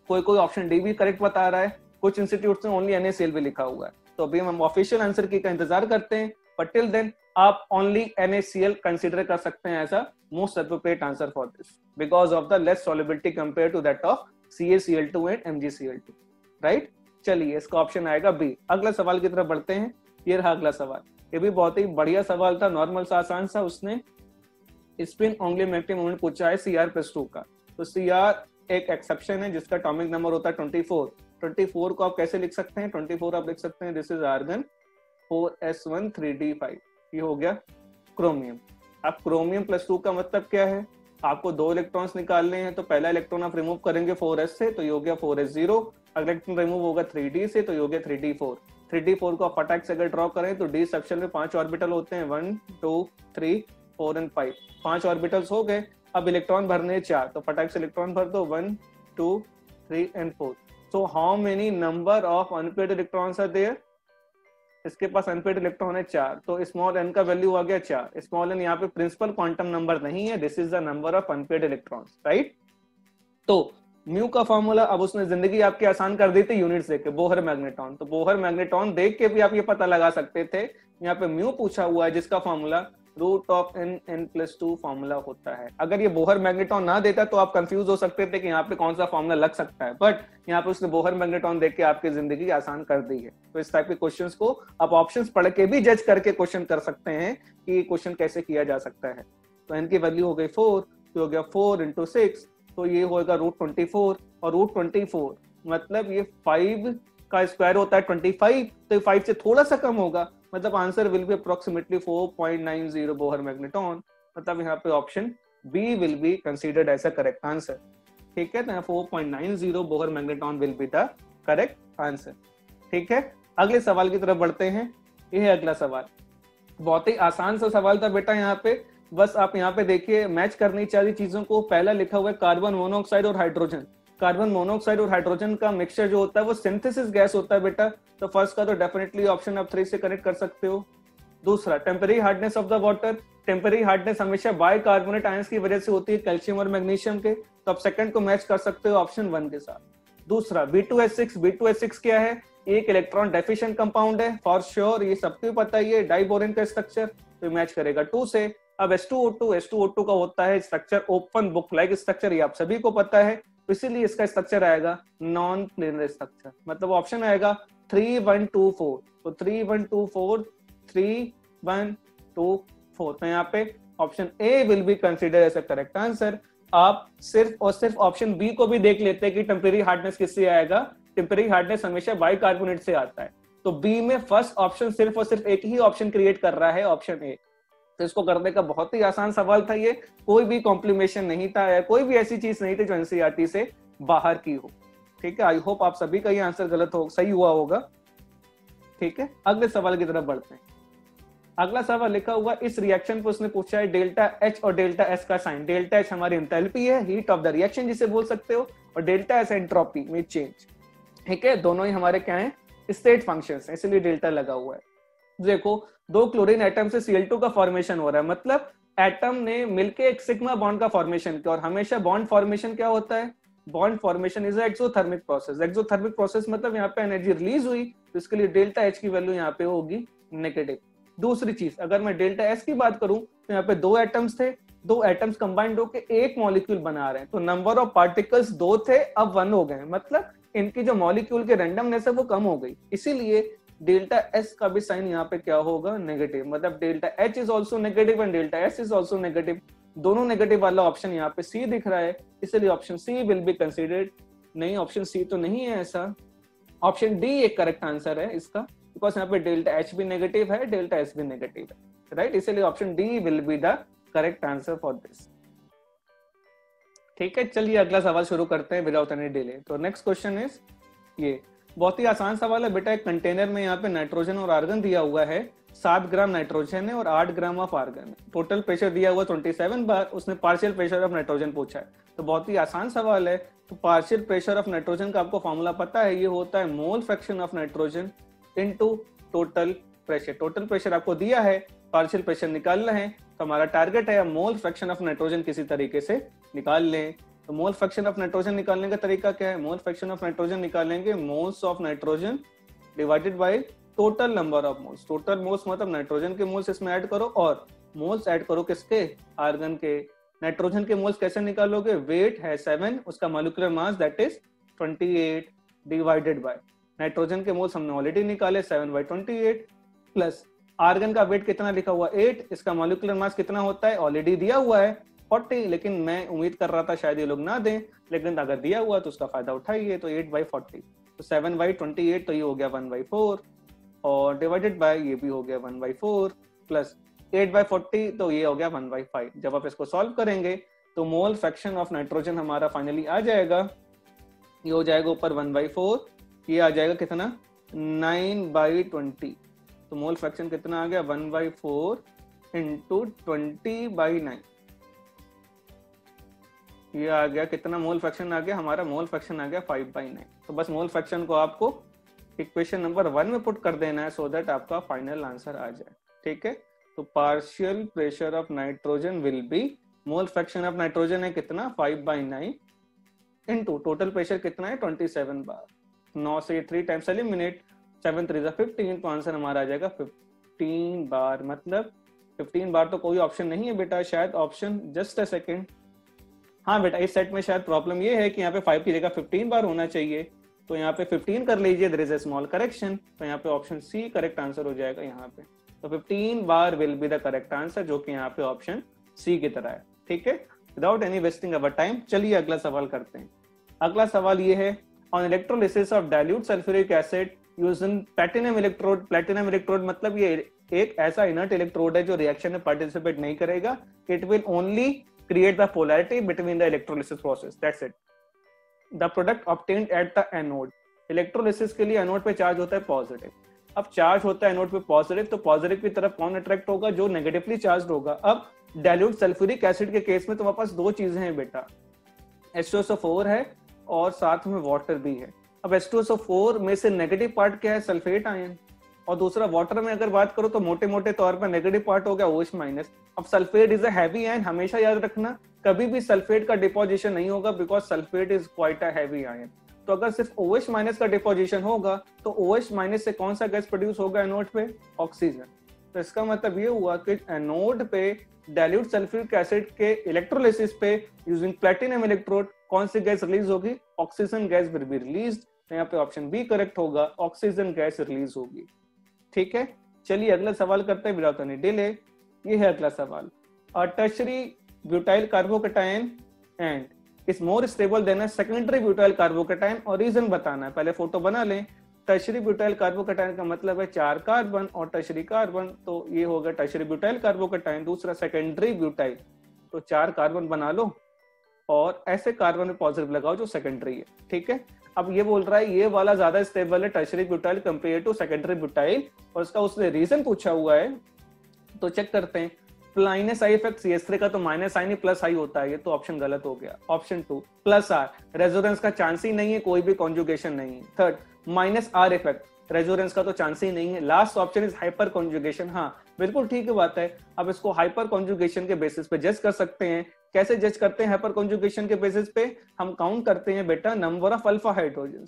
कोई कोई ऑप्शन डी भी करेक्ट बता रहा है, कुछ इंस्टीट्यूट्स में ओनली NaCl भी लिखा हुआ है। तो अभी हम ऑफिशियल आंसर की का इंतजार करते हैं, बट टिल देन आप ओनली NaCl कंसीडर कर सकते हैं as a most appropriate answer for this because of the less solubility compare to that of CaCl2 and MgCl2, right. चलिए इसका ऑप्शन आएगा बी। अगला सवाल की तरफ बढ़ते हैं। ये रहा अगला सवाल, ये भी बहुत ही बढ़िया सवाल था, नॉर्मल सा आसान सा। उसने स्पिन ऑंगुलर मैग्नेटिक मोमेंट पूछा है Cr+2 का। तो Cr एक एक्सेप्शन है जिसका एटॉमिक नंबर होता है 24। 24 को आप कैसे लिख सकते हैं? 24 आप लिख सकते हैं this is argon 4s1 3d5, ये हो गया क्रोमियम। अब क्रोमियम +2 का मतलब क्या है? आपको 2 इलेक्ट्रॉन्स निकालने हैं, तो पहला इलेक्ट्रॉन आप रिमूव करेंगे 4s से तो ये हो गया 4s0, अगला इलेक्ट्रॉन रिमूव होगा 3d से तो ये हो गया 3d4। 3d4 को आप फटाक से अगर ड्रॉ करें तो d सेक्शन में 5 ऑर्बिटल होते हैं, 1 2 3 4 एंड 5, 5 ऑर्बिटल्स हो गए। अब इलेक्ट्रॉन भरने 4, तो फटाक से इलेक्ट्रॉन भर दो 1 2 3 and 4। So how many number of unpaired electrons are there? इसके पास अनपेयर्ड इलेक्ट्रॉन है 4, तो स्मॉल n का वैल्यू आ गया 4। स्मॉल n यहाँ पे प्रिंसिपल क्वांटम नंबर नहीं है, this is the number of unpaired electrons, right. तो म्यू का फॉर्मूला अब उसने जिंदगी आपकी आसान कर दी थी यूनिट्स देके, बोहर मैग्नेट्रॉन। तो बोहर मैग्नेट्रॉन देख के भी आप ये पता लगा सकते थे। यहाँ पे म्यू पूछा हुआ है जिसका फॉर्मूला √n+2 फॉर्मूला होता है। अगर ये बोहर मैग्नेट्रॉन ना देता तो आप कंफ्यूज हो सकते थे कि यहाँ पे कौन सा फॉर्मूला लग सकता है, बट यहाँ पे उसने बोहर मैग्नेट्रॉन देख के आपकी जिंदगी आसान कर दी है। तो इस टाइप के क्वेश्चंस को आप ऑप्शंस पढ़ के भी जज करके क्वेश्चन कर सकते हैं कि क्वेश्चन कैसे किया जा सकता है। तो n की वैल्यू हो गई 4, तो हो गया 4 × 6, तो ये होगा √24, और √24 मतलब ये 5 का स्क्वायर होता है 25, तो 5 से थोड़ा सा कम होगा, मतलब answer will be approximately 4.90 Bohr magnetron. मतलब यहाँ पे option B will be considered as a correct answer. ठीक है, तो यहाँ 4.90 Bohr magnetron will be the correct answer. ठीक है, अगले सवाल की तरफ बढ़ते हैं। ये है अगला सवाल, बहुत ही आसान सा सवाल था बेटा। यहाँ पे बस आप यहाँ पे देखिए, मैच करनी चाहिए चीजों को। पहला लिखा हुआ है कार्बन मोनोऑक्साइड और हाइड्रोजन। कार्बन मोनोऑक्साइड और हाइड्रोजन का मिक्सचर जो होता है वो सिंथेसिस गैस होता है बेटा। तो फर्स्ट का तो डेफिनेटली ऑप्शन आप 3 से कनेक्ट कर सकते हो। दूसरा, temporary hardness of the water, temporary hardness हमेशा बाइकार्बोनेट आयंस की वजह से होती है, कैल्शियम और मैग्नीशियम के, तो आप सेकंड को मैच कर सकते हो ऑप्शन 1 के साथ। दूसरा B2H6, B2H6 क्या है? एक इलेक्ट्रॉन डेफिशिएंट कंपाउंड है फॉर श्योर, ये सबको पता ही है, डाइबोरेन का स्ट्रक्चर, तो मैच करेगा 2 से। अब H2O2 का होता है structure open book like structure, ये आप सभी को पता है, तो इसीलिए इसका स्ट्रक्चर आएगा नॉन प्लेनर स्ट्रक्चर, मतलब ऑप्शन आएगा 3-1-2-4, तो 3-1-2-4, 3-1-2-4, तो यहाँ पे option A will be consider as a correct answer. आप सिर्फ और सिर्फ ऑप्शन बी को भी देख लेते हैं कि टेम्परेरी हार्डनेस किससे आएगा, टेम्परेरी हार्डनेस हमेशा बाइकार्बोनेट से आता है, तो बी में फर्स्ट ऑप्शन सिर्फ और सिर्फ एक ही ऑप्शन क्रिएट कर रहा है, ऑप्शन ए। तो इसको करने का बहुत ही आसान सवाल था ये, कोई भी कॉम्प्लीमेशन नहीं था या कोई भी ऐसी चीज नहीं थी जो एनसीईआरटी से बाहर की हो। ठीक है, आई होप आप सभी का ये आंसर गलत हो सही हुआ होगा। ठीक है, अगले सवाल की तरफ बढ़ते हैं। अगला सवाल लिखा हुआ, इस रिएक्शन को उसने पूछा है डेल्टा एच और डेल्टा एस का साइन। डेल्टा एच हमारी एंथैल्पी है, हीट ऑफ द रिएक्शन जिसे बोल सकते हो, और डेल्टा एस एंट्रोपी में चेंज। ठीक है, दोनों ही हमारे क्या है, स्टेट फंक्शंस हैं, इसलिए डेल्टा लगा हुआ है। देखो, 2 क्लोरीन एटम से Cl2 का फॉर्मेशन हो रहा है, मतलब एटम ने मिलके एक सिग्मा बॉन्ड का फॉर्मेशन किया, और हमेशा बॉन्ड फॉर्मेशन क्या होता है, bond formation is exothermic process. Exothermic process मतलब यहाँ पे एनर्जी रिलीज हुई, तो इसके लिए डेल्टा एच की वैल्यू यहाँ पे होगी नेगेटिव। दूसरी चीज, अगर मैं डेल्टा एस की बात करूं तो यहाँ पे 2 एटम्स थे, 2 एटम्स कंबाइंड होकर एक मॉलिक्यूल बना रहे हैं, तो नंबर ऑफ पार्टिकल्स 2 थे अब 1 हो गए, मतलब इनकी जो मॉलिक्यूल के रैंडमनेस है वो कम हो गई, इसीलिए डेल्टा एस का भी साइन यहाँ पे क्या होगा, नेगेटिव, मतलब delta H is also negative and delta S is also negative, दोनों नेगेटिव वाला ऑप्शन यहाँ पे सी दिख रहा है, इसलिए option C will be considered. नहीं, ऑप्शन सी तो नहीं है ऐसा, ऑप्शन डी एक करेक्ट आंसर है इसका, बिकॉज यहाँ पे डेल्टा एच भी नेगेटिव है, डेल्टा एस भी नेगेटिव है, राइट, इसलिए option D will be the correct answer for this. ठीक है, चलिए अगला सवाल शुरू करते हैं विदाउट एनी डिले। तो नेक्स्ट क्वेश्चन इज ये, बहुत ही आसान सवाल है बेटा। एक कंटेनर में यहाँ पे नाइट्रोजन और आर्गन दिया हुआ है, 7 ग्राम नाइट्रोजन है और 8 ग्राम ऑफ आर्गन है, टोटल प्रेशर दिया हुआ 27 बार, उसने पार्शियल प्रेशर ऑफ नाइट्रोजन पूछा है, तो बहुत ही आसान सवाल है। तो पार्शियल प्रेशर ऑफ नाइट्रोजन का आपको फॉर्मूला पता है, ये होता है mole fraction of nitrogen into total pressure. Total pressure आपको दिया है, पार्शियल प्रेशर निकालना है, तो हमारा टारगेट है मोल फ्रैक्शन ऑफ नाइट्रोजन किसी तरीके से निकाल लें। तो मोल फ्रैक्शन ऑफ नाइट्रोजन निकालने का तरीका क्या है, मोल फ्रैक्शन ऑफ नाइट्रोजन निकालेंगे moles of nitrogen divided by total number of moles. Total moles मतलब नाइट्रोजन के मोल्स इसमें ऐड करो और मोल्स ऐड करो किसके, आर्गन के। नाइट्रोजन के मोल्स कैसे निकालोगे, वेट है 7, उसका molecular mass that is 28 divided by nitrogen के मोल्स हमने ऑलरेडी निकाले 7/28 प्लस आर्गन का वेट कितना लिखा हुआ 8, इसका मॉलिक्यूलर मास कितना होता है ऑलरेडी दिया हुआ है 40, लेकिन मैं उम्मीद कर रहा था शायद ये लोग ना दें, लेकिन अगर दिया हुआ तो उसका फायदा उठाइए। तो 8/40, तो 7/28 तो ये हो गया 1/4 और डिवाइडेड बाय ये भी हो गया 1/4 प्लस 8/40 तो ये हो गया 1/5। जब आप इसको सॉल्व करेंगे तो मोल फ्रैक्शन ऑफ नाइट्रोजन हमारा फाइनली आ जाएगा, ये हो जाएगा ऊपर 1/4, ये आ जाएगा कितना 9/20, तो मोल फ्रैक्शन कितना आ गया 1/4 इंटू 20/9, ये आ गया कितना मोल फ्रैक्शन आ गया, हमारा मोल फ्रैक्शन आ गया 5/9। तो बस मोल फ्रैक्शन को आपको इक्वेशन नंबर 1 में पुट कर देना है सो दैट आपका फाइनल आंसर आ जाए। ठीक है, तो partial pressure of nitrogen will be, mole fraction of nitrogen है कितना 5/9 इंटू टोटल प्रेशर कितना है 27 बार, 9 से 3 टाइम्स एलिमिनेट, 7 3 15, तो आंसर हमारा आ जाएगा 15 बार। मतलब 15 बार तो कोई ऑप्शन नहीं है बेटा, शायद ऑप्शन जस्ट अ सेकेंड, हाँ बेटा इस सेट में शायद प्रॉब्लम ये है कि यहाँ पे 5 की जगह 15 बार होना चाहिए, तो यहाँ पे 15 कर लीजिए, there is a small correction, तो यहाँ पे ऑप्शन सी करेक्ट आंसर हो जाएगा यहाँ पे। तो 15 बार will be the correct answer, जो कि यहाँ पे ऑप्शन सी की तरह है। ठीक है, without any wasting our time चलिए अगला सवाल करते हैं। अगला सवाल ये है, on electrolysis of dilute sulphuric acid using platinum electrode. Platinum electrode मतलब ये एक ऐसा इनर्ट इलेक्ट्रोड है जो रिएक्शन में पार्टिसिपेट नहीं करेगा, it will only create the polarity between the electrolysis process, that's it. The product obtained at the anode, electrolysis के लिए एनोड पे चार्ज होता है पॉजिटिव, अब चार्ज होता है एनोड पे पॉजिटिव, तो पॉजिटिव की तरफ कौन अट्रैक्ट होगा, जो नेगेटिवली चार्ज होगा। अब डाइल्यूट सल्फ्यूरिक एसिड के केस में तुम्हारे पास 2 चीजें हैं बेटा, H2SO4 है और साथ में वाटर भी है। अब H2SO4 में से नेगेटिव पार्ट क्या है, सल्फेट आयन, और दूसरा वाटर में अगर बात करो तो मोटे मोटे तौर पर नेगेटिव पार्ट हो गया OH माइनस। अब sulphate is a heavy ion, हमेशा याद रखना कभी भी सल्फेट का डिपोजिशन नहीं होगा because sulphate is quite a heavy ion. तो अगर सिर्फ OH माइनस का डिपोजिशन होगा तो OH माइनस से कौन सा गैस प्रोड्यूस होगा एनोड पे? ऑक्सीजन। तो इसका मतलब ये हुआ कि एनोड पे डाइल्यूट सल्फ्यूरिक एसिड के इलेक्ट्रोलिसिस पे यूजिंग प्लैटिनम इलेक्ट्रोड कौन सी गैस रिलीज होगी? Oxygen gas will be released. तो यहाँ पे ऑप्शन बी करेक्ट होगा, ऑक्सीजन गैस रिलीज होगी। ठीक है, चलिए अगला सवाल करते हैं विदाउट एनी डिले। ये है अगला सवाल, a tertiary butyl carbocation and is more stable than a secondary butyl carbocation, और रीजन बताना है। पहले फोटो बना लें। टर्शियरी ब्यूटाइल कार्बोकेटायन का मतलब है 4 कार्बन और टर्शियरी कार्बन, तो ये होगा टर्शियरी ब्यूटाइल कार्बोकेटायन। दूसरा सेकेंडरी ब्यूटाइल, तो 4 कार्बन बना लो और ऐसे कार्बन में पॉजिटिव लगाओ जो सेकेंडरी है। ठीक है, अब ये बोल रहा है ये वाला ज्यादा स्टेबल है tertiary butyl compare to secondary butyl, और उसका उसने रीजन पूछा हुआ है। तो चेक करते हैं। माइनस आई इफेक्ट CH3 का तो माइनस आई नहीं प्लस आई होता है, ये तो ऑप्शन गलत हो गया। ऑप्शन 2 प्लस आर, रेजोनेंस का चांस ही नहीं है, कोई भी कॉन्जुगेशन नहीं है। Third minus are effect, resonance का तो चांस ही नहीं है। Last option is hyper conjugation. हाँ बिल्कुल ठीक है बात है। अब इसको हाइपर कॉन्जुगेशन के बेसिस पे जज कर सकते हैं। कैसे जज करते हैं हाइपर कॉन्जुगेशन के बेसिस पे? हम काउंट करते हैं बेटा नंबर ऑफ अल्फा हाइड्रोजन।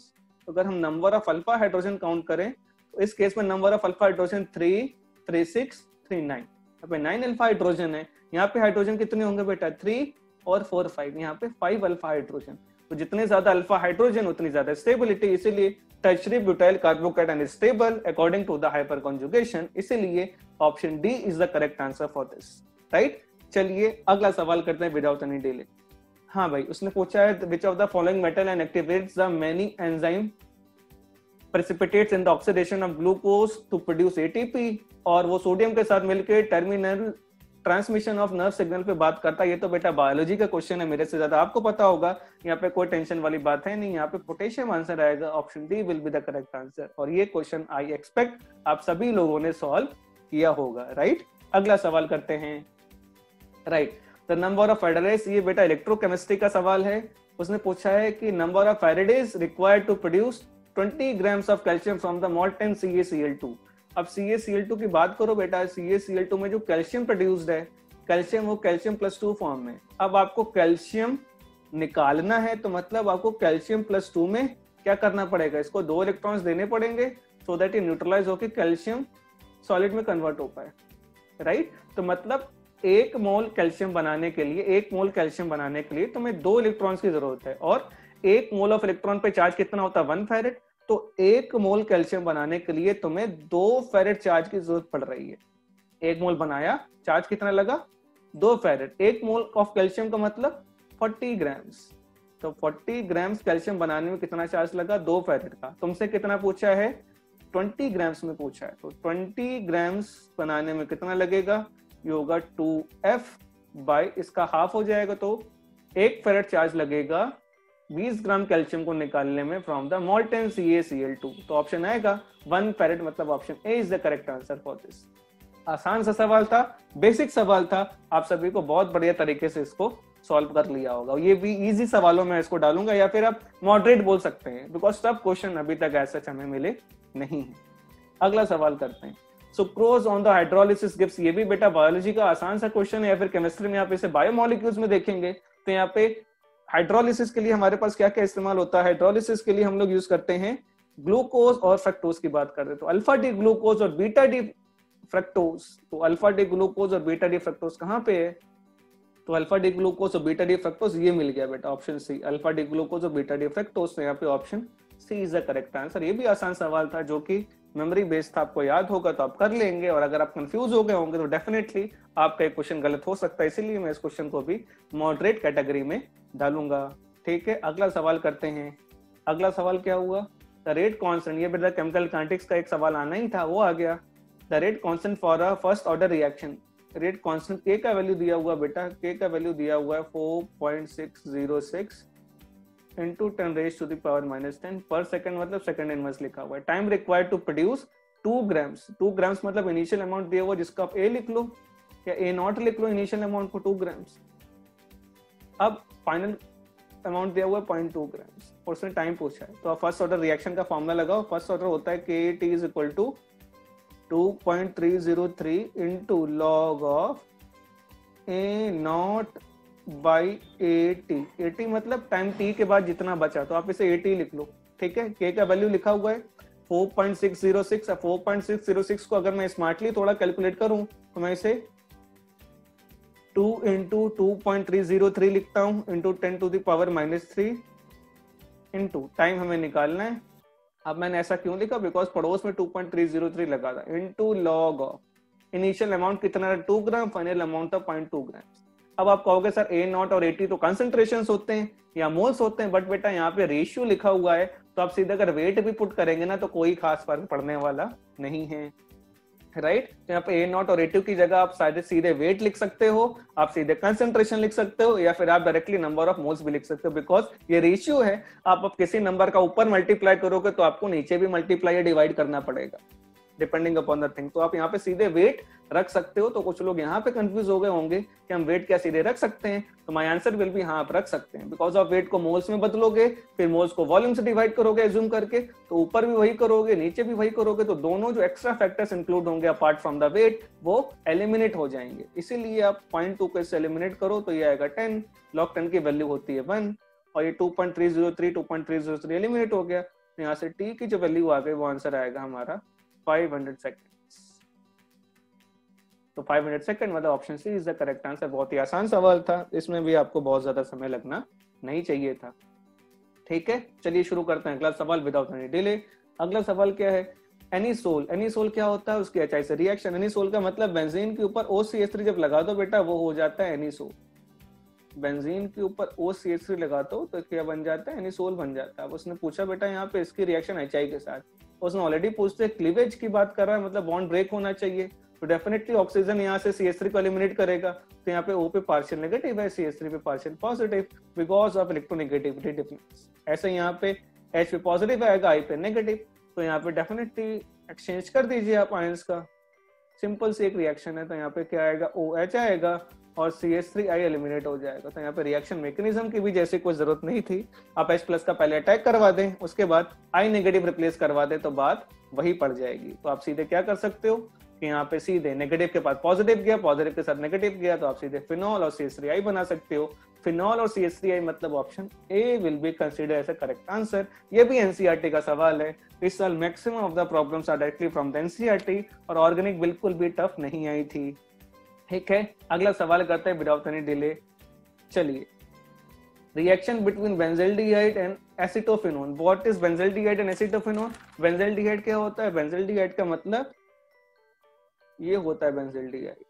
तो अगर हम number of alpha hydrogen count करें तो इस केस में नंबर ऑफ अल्फा हाइड्रोजन 3, 3, 6, 3, 9। यहाँ पे 9 अल्फा हाइड्रोजन है। यहाँ पे हाइड्रोजन कितने होंगे बेटा? 3 और 4, 5। यहाँ पे 5 अल्फा हाइड्रोजन। तो जितने ज्यादा अल्फा हाइड्रोजन उतनी ज्यादा स्टेबिलिटी, इसीलिए tertiary butyl carbocation is stable according to the hyperconjugation. इसीलिए option D is the correct answer for this, right. चलिए अगला सवाल करते हैं विदाउट एनी डिले। हाँ भाई, उसने पूछा है विच of the following metal and activates the many enzyme precipitates in the oxidation of glucose to produce ATP, और वो सोडियम के साथ मिलकर terminal transmission of nerve signal पे बात करता है। ये तो बेटा बायोलॉजी का क्वेश्चन है, मेरे से ज्यादा आपको पता होगा। यहाँ पे कोई टेंशन वाली बात है नहीं, यहाँ पे पोटेशियम आंसर आएगा। Option D will be the correct answer, और ये क्वेश्चन आई एक्सपेक्ट आप सभी लोगों ने सॉल्व किया होगा, राइट। अगला सवाल करते हैं, right. The number of Faraday's, ये बेटा इलेक्ट्रोकेमिस्ट्री का सवाल है। उसने पूछा है कि number of Faradays required to produce 20 grams of calcium from the molten CaCl2। अब CaCl2 की बात करो बेटा, CaCl2 में जो कैल्शियम प्रोड्यूस्ड है, कैल्शियम वो कैल्शियम +2 फॉर्म में। अब आपको कैल्शियम निकालना है तो मतलब आपको कैल्शियम +2 में क्या करना पड़ेगा? इसको 2 इलेक्ट्रॉन्स देने पड़ेंगे सो दैट ये न्यूट्रलाइज होकर कैल्शियम सॉलिड में कन्वर्ट हो पाए, राइट। तो मतलब 1 मोल कैल्शियम बनाने के लिए, 1 मोल कैल्शियम बनाने के लिए तुम्हें 2 इलेक्ट्रॉन्स की जरूरत है, और 1 मोल ऑफ इलेक्ट्रॉन पे चार्ज कितना होता है? 1 फेरेड। तो 1 मोल कैल्शियम बनाने के लिए तुम्हें 2 फेरेड चार्ज की जरूरत पड़ रही है। 1 मोल बनाया, चार्ज कितना लगा? 2 फेरेड। 1 मोल ऑफ कैल्शियम का मतलब 40 ग्राम्स। तो 40 ग्राम्स कैल्शियम बनाने में कितना चार्ज लगा? 2 फेरेड का। तुमसे कितना पूछा है? 20 ग्राम्स में पूछा है। तो 20 ग्राम्स बनाने में कितना लगेगा? ये होगा 2F बाई इसका हाफ हो जाएगा, तो 1 फेरेड चार्ज लगेगा 20 ग्राम कैल्शियम को निकालने में फ्रॉम द मोल्टेन CaCl2। तो ऑप्शन आएगा 1 फेरेड, मतलब option A is the correct answer for this. आसान सा सवाल था, बेसिक सवाल था, आप सभी को बहुत बढ़िया तरीके से इसको सॉल्व कर लिया होगा। ये भी इजी सवालों में इसको डालूंगा, या फिर आप मॉडरेट बोल सकते हैं, बिकॉज सब क्वेश्चन अभी तक ऐसा हमें मिले नहीं है। अगला सवाल करते हैं, sucrose on the hydrolysis gives. ये भी बेटा बायोलॉजी का आसान सा क्वेश्चन है, या फिर केमिस्ट्री में आप इसे बायोमोलिक्यूल्स में देखेंगे तो यहाँ पे हाइड्रोलिसिस के लिए हमारे पास क्या क्या इस्तेमाल होता है? हाइड्रोलिसिस के लिए हम लोग यूज करते हैं ग्लूकोज और फ्रक्टोज की बात करते हैं। तो अल्फा डी ग्लूकोज और बीटा डी फ्रक्टोज। तो अल्फा डी ग्लूकोज और बीटा डी फ्रक्टोज कहाँ पे है? तो अल्फा डी ग्लूकोज और बीटा डी फ्रक्टोज ये मिल गया बेटा, option C. Alpha D glucose और बीटा डी फ्रक्टोज, तो यहाँ पे option C is the correct answer. ये भी आसान सवाल था जो कि मेमोरी बेस्ड था, आपको याद होगा तो आप कर लेंगे, और अगर आप कंफ्यूज हो गए होंगे तो डेफिनेटली आपका एक क्वेश्चन गलत हो सकता है, इसीलिए मैं इस क्वेश्चन को भी मॉडरेट कैटेगरी में डालूंगा। ठीक है, अगला सवाल करते हैं। अगला सवाल क्या हुआ? द रेट कांस्टेंट, ये बेटा केमिकल काइनेटिक्स का एक सवाल आना ही था, वो आ गया। The rate constant for a first order reaction. Rate constant के का वैल्यू दिया हुआ बेटा, के का वैल्यू दिया हुआ है 4.606 into 10 raised to the power minus 10 पर सेकंड, मतलब सेकंड इनवर्स लिखा हुआ है। Time required to produce 2 grams. 2 grams मतलब इनिशियल अमाउंट दिया हुआ, जिसका आप ए लिख लो या ए नॉट लिख लो, इनिशियल अमाउंट को 2 ग्राम्स। अब फाइनल अमाउंट दिया हुआ है 0.2 ग्राम्स, और उसने टाइम पूछा है। तो आप फर्स्ट ऑर्डर रिएक्शन का फॉर्मूला लगाओ। फर्स्ट ऑर्डर होता है KT is equal to 2.303 into log of A0 by 80 मतलब टाइम t के बाद जितना बचा, तो आप इसे 80 लिख लो, ठीक है। k का वैल्यू लिखा हुआ है 4.606। 4.606 को अगर मैं स्मार्टली थोड़ा कैलकुलेट करूं तो मैं इसे 2 इंटू 2.303 लिखता हूं इंटू 10⁻³ इंटू टाइम हमें निकालना है। अब मैंने ऐसा क्यों लिखा, बिकॉज पड़ोस में 2.303 लगा था, into log of initial amount कितना था 2 ग्राम, फाइनल अमाउंट था 0.2 ग्राम। अब आप कहोगे सर A0 और 80 तो कंसंट्रेशंस होते हैं या मोल्स होते हैं, बट बेटा यहाँ पे रेशियो लिखा हुआ है, तो आप सीधे अगर वेट भी पुट करेंगे ना तो कोई खास फर्क पड़ने वाला नहीं है, राइट। तो यहाँ पे A0 और A2 की जगह आप सीधे वेट लिख सकते हो, आप सीधे कंसंट्रेशन लिख सकते हो, या फिर आप डायरेक्टली नंबर ऑफ मोल्स भी लिख सकते हो, बिकॉज ये रेशियो है। आप किसी नंबर का ऊपर मल्टीप्लाई करोगे तो आपको नीचे भी मल्टीप्लाई या डिवाइड करना पड़ेगा डिपेंडिंग अपॉन द थिंग। तो आप यहाँ पे सीधे वेट रख सकते हो। तो कुछ लोग यहाँ पे कंफ्यूज हो गए होंगे कि हम वेट क्या सीधे रख सकते हैं, तो माय आंसर विल बी हाँ, आप रख सकते हैं, बिकॉज आप वेट को मोल्स में बदलोगे, फिर मोल्स को वॉल्यूम से डिवाइड करोगे एज्यूम करके, तो ऊपर भी वही करोगे नीचे भी वही करोगे, तो दोनों जो एक्स्ट्रा फैक्टर्स इंक्लूड होंगे अपार्ट फ्रॉम द वेट वो एलिमिनेट हो जाएंगे। इसीलिए आप 0.2 को इससे एलिमिनेट करो तो ये आएगा 10, log 10 की वैल्यू होती है 1, और ये 2.303 एलिमिनेट हो गया, तो यहाँ से t की जो वैल्यू आ गई वो आंसर आएगा हमारा 500 सेकेंड। तो 500 सेकंड मतलब option C is the correct answer. बहुत ही आसान सवाल था, इसमें भी आपको बहुत ज्यादा समय लगना नहीं चाहिए था, ठीक है। चलिए शुरू करते हैं अगला सवाल विदाउट एनी डिले। अगला सवाल क्या है, एनीसोल। एनीसोल क्या होता है, उसकी HI से रिएक्शन। एनीसोल का मतलब बेंजीन के ऊपर OCH3 जब लगा दो बेटा वो हो जाता है एनीसोल। बेंजीन के ऊपर OCH3 लगा दो तो क्या बन जाता है, एनीसोल बन जाता है। अब उसने पूछा बेटा यहाँ पे इसकी रिएक्शन HI के साथ, उसने ऑलरेडी पूछते क्लीवेज की बात कर रहा है, मतलब बॉन्ड ब्रेक होना चाहिए, तो डेफिनेटली ऑक्सीजन यहाँ से CH3 को एलिमिनेट करेगा, तो यहाँ पे O पे पार्शियल नेगेटिव है, CH3 पे partial positive because of electronegativity difference. ऐसे यहाँ पे H पे पॉजिटिव आएगा, I पे नेगेटिव, तो यहाँ पे डेफिनेटली एक्सचेंज कर दीजिए आप आयंस का, सिंपल सी एक रिएक्शन है। तो यहाँ पे क्या आएगा, OH आएगा और CH3I एलिमिनेट हो जाएगा। तो यहाँ पे रिएक्शन मैकेनिज्म की भी जैसे कोई जरूरत नहीं थी, आप H+ का पहले अटैक करवा दें, उसके बाद I नेगेटिव रिप्लेस करवा दें तो बात वही पड़ जाएगी। तो आप सीधे क्या कर सकते हो कि यहाँ पे सीधे नेगेटिव के पास पॉजिटिव गया, पॉजिटिव के साथ नेगेटिव गया, तो आप सीधे फिनॉल और CH3I बना सकते हो। फिनॉल और CH3I मतलब option A will be consider as a correct answer. ये भी NCERT का सवाल है, इस साल maximum of the problems are directly from the NCERT, और ऑर्गेनिक बिल्कुल भी टफ नहीं आई थी, ठीक है। अगला सवाल करते हैं विदाउट एनी डिले। चलिए, reaction between benzaldehyde and acetophenone. What is benzaldehyde and acetophenone? Benzaldehyde क्या होता है, बेंजल्डिहाइड का मतलब ये होता है बेंजल्डिहाइड,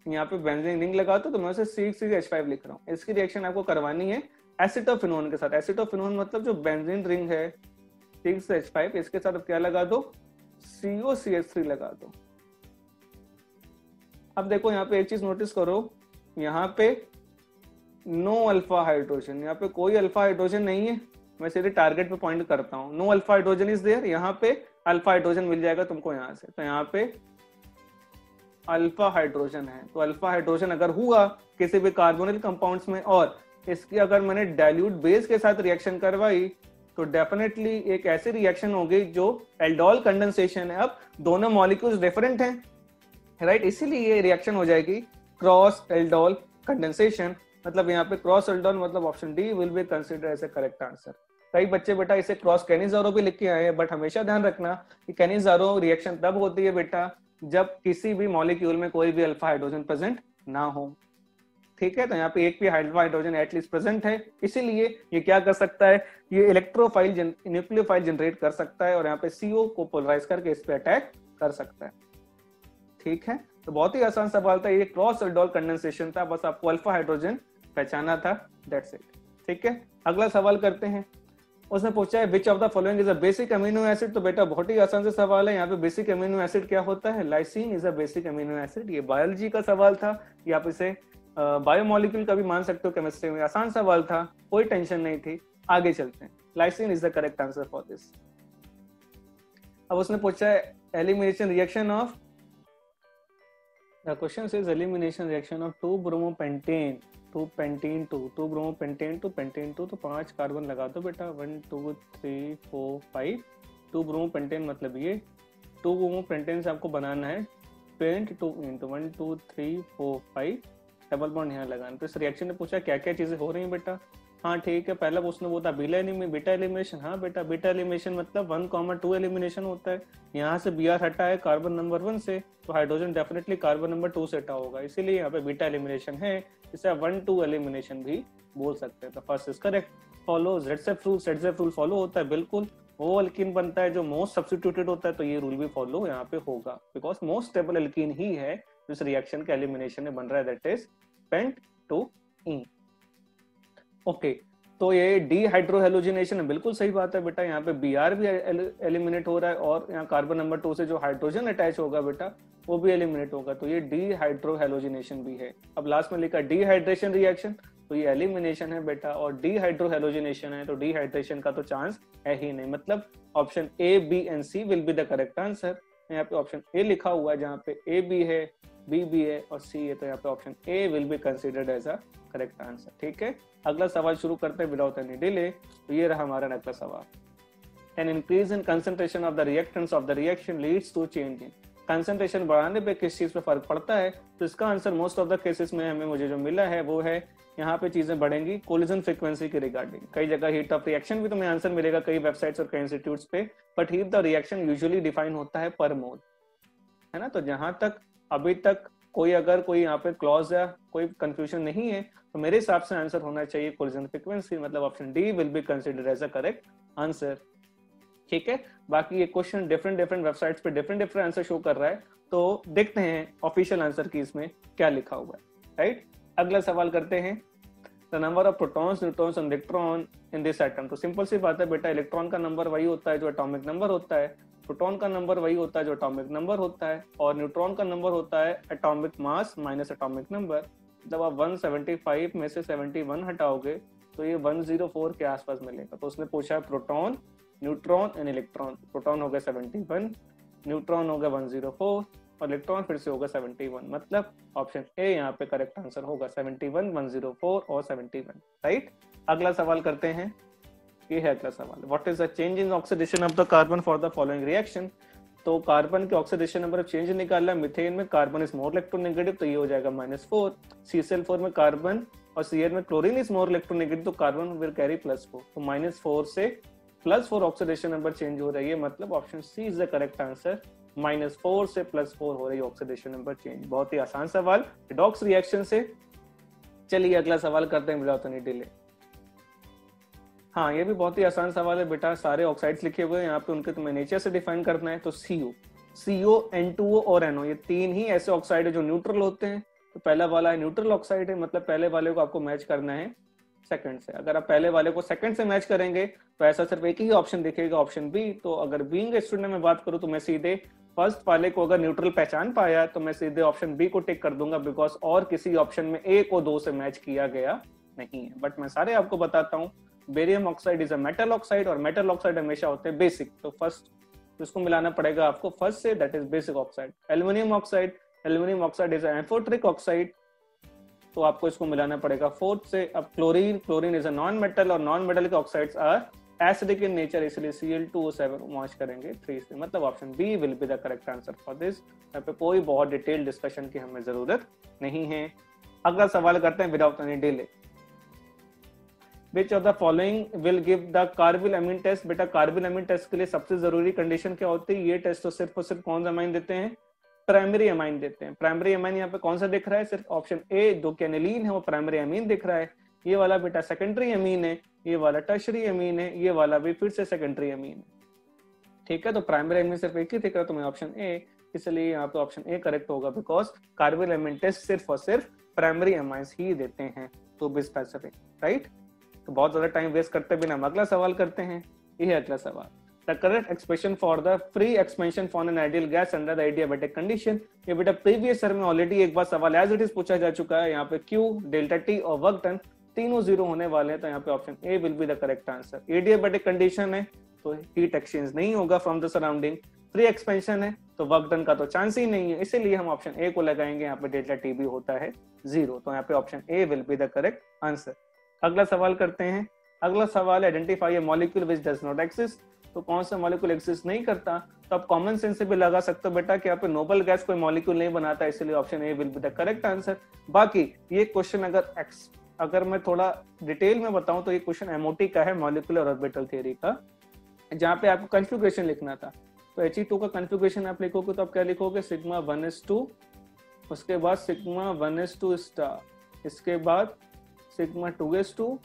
यहाँ पे बेंजीन रिंग लगाते तो मैं उसे C6H5 लिख रहा हूँ। इसकी रिएक्शन आपको करवानी है एसिटोफिनोन के साथ। एसिटोफिनोन मतलब जो बेंजीन रिंग है 6H5, इसके साथ क्या लगा दो, COCH3 लगा दो। अब देखो यहाँ पे एक चीज नोटिस करो, यहाँ पे नो अल्फा हाइड्रोजन, यहाँ पे कोई अल्फा हाइड्रोजन नहीं है, मैं सीधे टारगेट पे पॉइंट करता हूँ, no alpha hydrogen is there. यहाँ पे अल्फा हाइड्रोजन मिल जाएगा तुमको यहाँ से, तो यहाँ पे अल्फा हाइड्रोजन है। तो अल्फा हाइड्रोजन अगर हुआ किसी भी कार्बोनिल कंपाउंड्स में और इसकी अगर मैंने डाइल्यूट बेस के साथ रिएक्शन करवाई तो डेफिनेटली एक ऐसी रिएक्शन होगी जो एल्डोल कंडेंसेशन है। अब दोनों मॉलिक्यूल्स डिफरेंट हैं, राइट, इसीलिए ये रिएक्शन हो जाएगी क्रॉस एल्डोल कंडेंसेशन। मतलब यहाँ पे क्रॉस एल्डोल मतलब option D will be consider as a correct answer. कई बच्चे बेटा इसे क्रॉस कैनिजारो भी लिख के आए हैं, बट हमेशा ध्यान रखना कि कैनिजारो रिएक्शन तब होती है बेटा जब किसी भी मॉलिक्यूल में कोई भी अल्फा हाइड्रोजन प्रेजेंट ना हो, ठीक है। तो यहाँ पे एक भी अल्फा हाइड्रोजन एटलीस्ट प्रेजेंट है, इसीलिए ये क्या कर सकता है, ये इलेक्ट्रोफाइल न्यूक्लियोफाइल जनरेट कर सकता है और यहाँ पे CO को पोलराइज करके इस पे अटैक कर सकता है, ठीक है। तो बहुत ही आसान सवाल था, ये क्रॉस एल्डोल कंडेंसेशन था, बस आपको अल्फा हाइड्रोजन पहचाना था, दैट्स इट, ठीक है। अगला सवाल करते हैं। उसने पूछा है विच of the following is a basic amino acid. तो बेटा बहुत ही आसान से सवाल है, यहाँ पे बेसिक अमीनो एसिड क्या होता है, lysine is a basic amino acid. ये बायोलॉजी का सवाल था, ये आप इसे बायोमोलिक्यूल का भी मान सकते हो, केमिस्ट्री में आसान सवाल था, कोई टेंशन नहीं थी। आगे चलते हैं, lysine is the correct answer for this. अब उसने पूछा है elimination reaction of, the question is elimination reaction of 2-bromopentan to pentene 2 bromopentane to pentane 2, तो 5 कार्बन लगा दो बेटा, 1 2 3 4 5, 2 ब्रोमोपेंटेन मतलब ये 2 पेंटेन से आपको बनाना है पेंट 2 इंटू 1 2 3 4 5 डबल बॉन्ड यहाँ लगाना। तो इस रिएक्शन ने पूछा क्या क्या चीजें हो रही हैं बेटा। हाँ ठीक है, पहला क्वेश्चन वो था बीटा एलिमिनेशन। हाँ बेटा, बीटा एलिमिनेशन मतलब 1,2 एलिमिनेशन होता है। यहाँ से Br हटा है कार्बन नंबर 1 से, तो हाइड्रोजन डेफिनेटली कार्बन नंबर 2 से हटा होगा, इसीलिए यहाँ पे बीटा एलिमिनेशन है। इसे 1,2 एलिमिनेशन भी बोल सकते हैं। तो first is correct. Follow Zaitsev rule follow होता है बिल्कुल। वो एल्कीन बनता है जो मोस्ट सब्स्टिट्यूटेड होता है, तो ये रूल भी फॉलो यहाँ पे होगा, बिकॉज मोस्ट स्टेबल एल्कीन ही है जिस रिएक्शन के एलिमिनेशन में बन रहा है, दैट इज पेंट 2 ओके। तो ये डीहाइड्रोहेलोजिनेशन है, बिल्कुल सही बात है बेटा। यहाँ पे Br भी एलिमिनेट हो रहा है और यहाँ कार्बन नंबर 2 से जो हाइड्रोजन अटैच होगा बेटा वो भी एलिमिनेट होगा, तो ये डीहाइड्रोहेलोजिनेशन भी है। अब लास्ट में लिखा डीहाइड्रेशन रिएक्शन, तो ये एलिमिनेशन है बेटा, और डीहाइड्रोहेलोजिनेशन है तो डीहाइड्रेशन का तो चांस है ही नहीं। मतलब option A, B and C will be the correct answer. यहाँ पे ऑप्शन A लिखा हुआ है जहाँ पे A भी है, B भी है और C है, तो यहाँ पे option A will be considered as a correct answer. ठीक है, अगला सवाल शुरू करते हैं विदाउट एनी डिले। तो ये रहा हमारा अगला सवाल। An increase in concentration of the reactants of the reaction leads to change in. Concentration बढ़ाने पे किस चीज पे फर्क पड़ता है, तो इसका answer most of the cases में हमें मुझे जो मिला है वो है यहाँ पे चीजें बढ़ेंगी कोलिजन फ्रीक्वेंसी के रिगार्डिंग। कई जगह हीट ऑफ रिएक्शन भी तुम्हें आंसर मिलेगा कई वेबसाइट्स और कई इंस्टीट्यूट्स पे, but heat of reaction usually define होता है पर मोल, है ना। तो जहां तक अभी तक अगर कोई यहाँ पे क्लॉज या कोई कंफ्यूजन नहीं है, तो मेरे हिसाब से आंसर होना चाहिए कोलिजन फ्रीक्वेंसी, मतलब option D will be considered as a correct answer. ठीक है, बाकी ये क्वेश्चन डिफरेंट वेबसाइट्स पे डिफरेंट आंसर शो कर रहा है, तो देखते हैं ऑफिशियल आंसर की इसमें क्या लिखा हुआ है। राइट, अगला सवाल करते हैं। The number of protons, neutrons and electron in this atom. तो सिंपल सी बात है बेटा, इलेक्ट्रॉन का नंबर वही होता है जो एटॉमिक नंबर होता है, प्रोटॉन का नंबर वही होता है जो एटॉमिक नंबर होता है, और न्यूट्रॉन का नंबर होता है atomic mass minus atomic number. जब आप 175 में से 71 हटाओगे तो ये 104 के आसपास मिलेगा। तो उसने पूछा proton, neutron and electron. Proton हो गया 71, न्यूट्रॉन हो गया 104 और इलेक्ट्रॉन फिर से होगा 71, मतलब ऑप्शन ए यहाँ पे करेक्ट आंसर होगा 71, 104 और 71। राइट, अगला सवाल करते हैं। ये है अगला सवाल, what is the change in oxidation of the carbon for the following reaction. तो कार्बन के ऑक्सीडेशन नंबर ऑफ चेंज निकालना, मिथेन में कार्बन इज मोर इलेक्ट्रोनेगेटिव तो ये हो जाएगा -4, CCl4 में कार्बन और Cl में क्लोरीन इज मोर इलेक्ट्रोनेगेटिव तो कार्बन विल कैरी +4, तो -4 से +4 ऑक्सीडेशन नंबर चेंज हो रही है, मतलब option C is the correct answer. -4 से +4 हो रही है ऑक्सीडेशन नंबर चेंज। बहुत ही आसान सवाल रिडॉक्स रिएक्शन से। चलिए अगला सवाल करते हैं विदाउट एनी डिले। हाँ, ये भी बहुत ही आसान सवाल है बेटा, सारे ऑक्साइड्स लिखे हुए हैं यहाँ पे, उनके तुम्हें नेचर से डिफाइन करना है। तो CO, N2O और NO, ये तीन ही ऐसे ऑक्साइड है जो न्यूट्रल होते हैं। तो पहला वाला है न्यूट्रल ऑक्साइड है, मतलब पहले वाले को आपको मैच करना है सेकंड से। अगर आप पहले वाले को सेकंड से मैच करेंगे तो ऐसा सिर्फ एक ही ऑप्शन दिखेगा, ऑप्शन बी। तो अगर बीइंग स्टूडेंट में बात करूं तो मैं सीधे फर्स्ट वाले को अगर न्यूट्रल पहचान पाया तो मैं सीधे ऑप्शन बी को टिक कर दूंगा, बिकॉज और किसी ऑप्शन में ए को 2 से मैच किया गया नहीं है। बट मैं सारे आपको बताता हूँ। Barium oxide is a metal oxide और मेटल ऑक्साइड हमेशा होते हैं बेसिक, तो फर्स्ट इसको मिलाना पड़ेगा आपको फर्स्ट से, that is basic oxide. Aluminium oxide is amphoteric oxide, तो आपको इसको मिलाना पड़ेगा फोर्थ से। अब chlorine is a non metal और नॉन मेटल के oxides are acidic in nature, इसलिए Cl2O7 मैच करेंगे 3 से, मतलब option B will be the correct answer for this. यहाँ पे कोई बहुत डिटेल डिस्कशन की हमें जरूरत नहीं है। अगला सवाल करते हैं without any delay. Which of the following will give the carbylamine test. बेटा कार्बिल अमीन टेस्ट के लिए सबसे जरूरी कंडीशन क्या होती है, ये टेस्ट तो सिर्फ और सिर्फ कौन सा अमाइन देते हैं, प्राइमरी अमाइन देते हैं। प्राइमरी अमाइन यहाँ पे कौन सा दिख रहा है, सिर्फ ऑप्शन ए जो कैनेलिन है वो प्राइमरी अमीन दिख रहा है। ये वाला बेटा सेकेंडरी अमीन है, ये वाला टर्शरी अमीन है, ये वाला भी फिर से सेकेंडरी अमीन है। ठीक है, तो प्राइमरी अमीन सिर्फ एक ही दिख रहा है, तो मैं ऑप्शन ए, इसलिए यहाँ पे ऑप्शन ए करेक्ट होगा, बिकॉज कार्बिल अमीन टेस्ट सिर्फ और सिर्फ प्राइमरी अमाइंस ही देते हैं, तो बी स्पेसिफिक। राइट, तो बहुत ज्यादा टाइम वेस्ट करते बिना हम अगला सवाल करते हैं। ये है अगला सवाल, the correct expression for the free expansion for an ideal gas under the adiabatic condition. ये बेटा प्रीवियस ईयर में ऑलरेडी एक बार सवाल एज इट इज पूछा जा चुका है। यहाँ पे Q, डेल्टा T और वर्क डन तीनों 0 होने वाले हैं, तो यहाँ पे option A will be the correct answer. Adiabatic condition है तो हीट एक्सचेंज नहीं होगा from the surrounding, free expansion है तो वर्क डन का तो चांस ही नहीं है, इसीलिए हम ऑप्शन ए को लगाएंगे। यहाँ पे डेल्टा T भी होता है 0, तो यहाँ पे option A will be the correct answer. अगला सवाल करते हैं। अगला सवाल identify A molecule which does not exist. तो कौन सा मॉलिक्यूल एग्जिस्ट नहीं करता, तो आप कॉमन सेंस से भी लगा सकते हो बेटा कि यहाँ पे नोबल गैस कोई मॉलिक्यूल नहीं बनाता, इसलिए option A will be the correct answer. बाकी ये क्वेश्चन अगर मैं थोड़ा डिटेल में बताऊं तो ये क्वेश्चन एमओटी का है, मॉलिक्यूलर ऑर्बिटल थ्योरी का, जहाँ पे आपको कन्फिग्रेशन लिखना था। तो He2 का कन्फिग्रेशन आप लिखोगे तो आप क्या लिखोगे, सिग्मा 1s2, उसके बाद सिग्मा 1s2 स्टार, इसके बाद सिग्मा 2s2,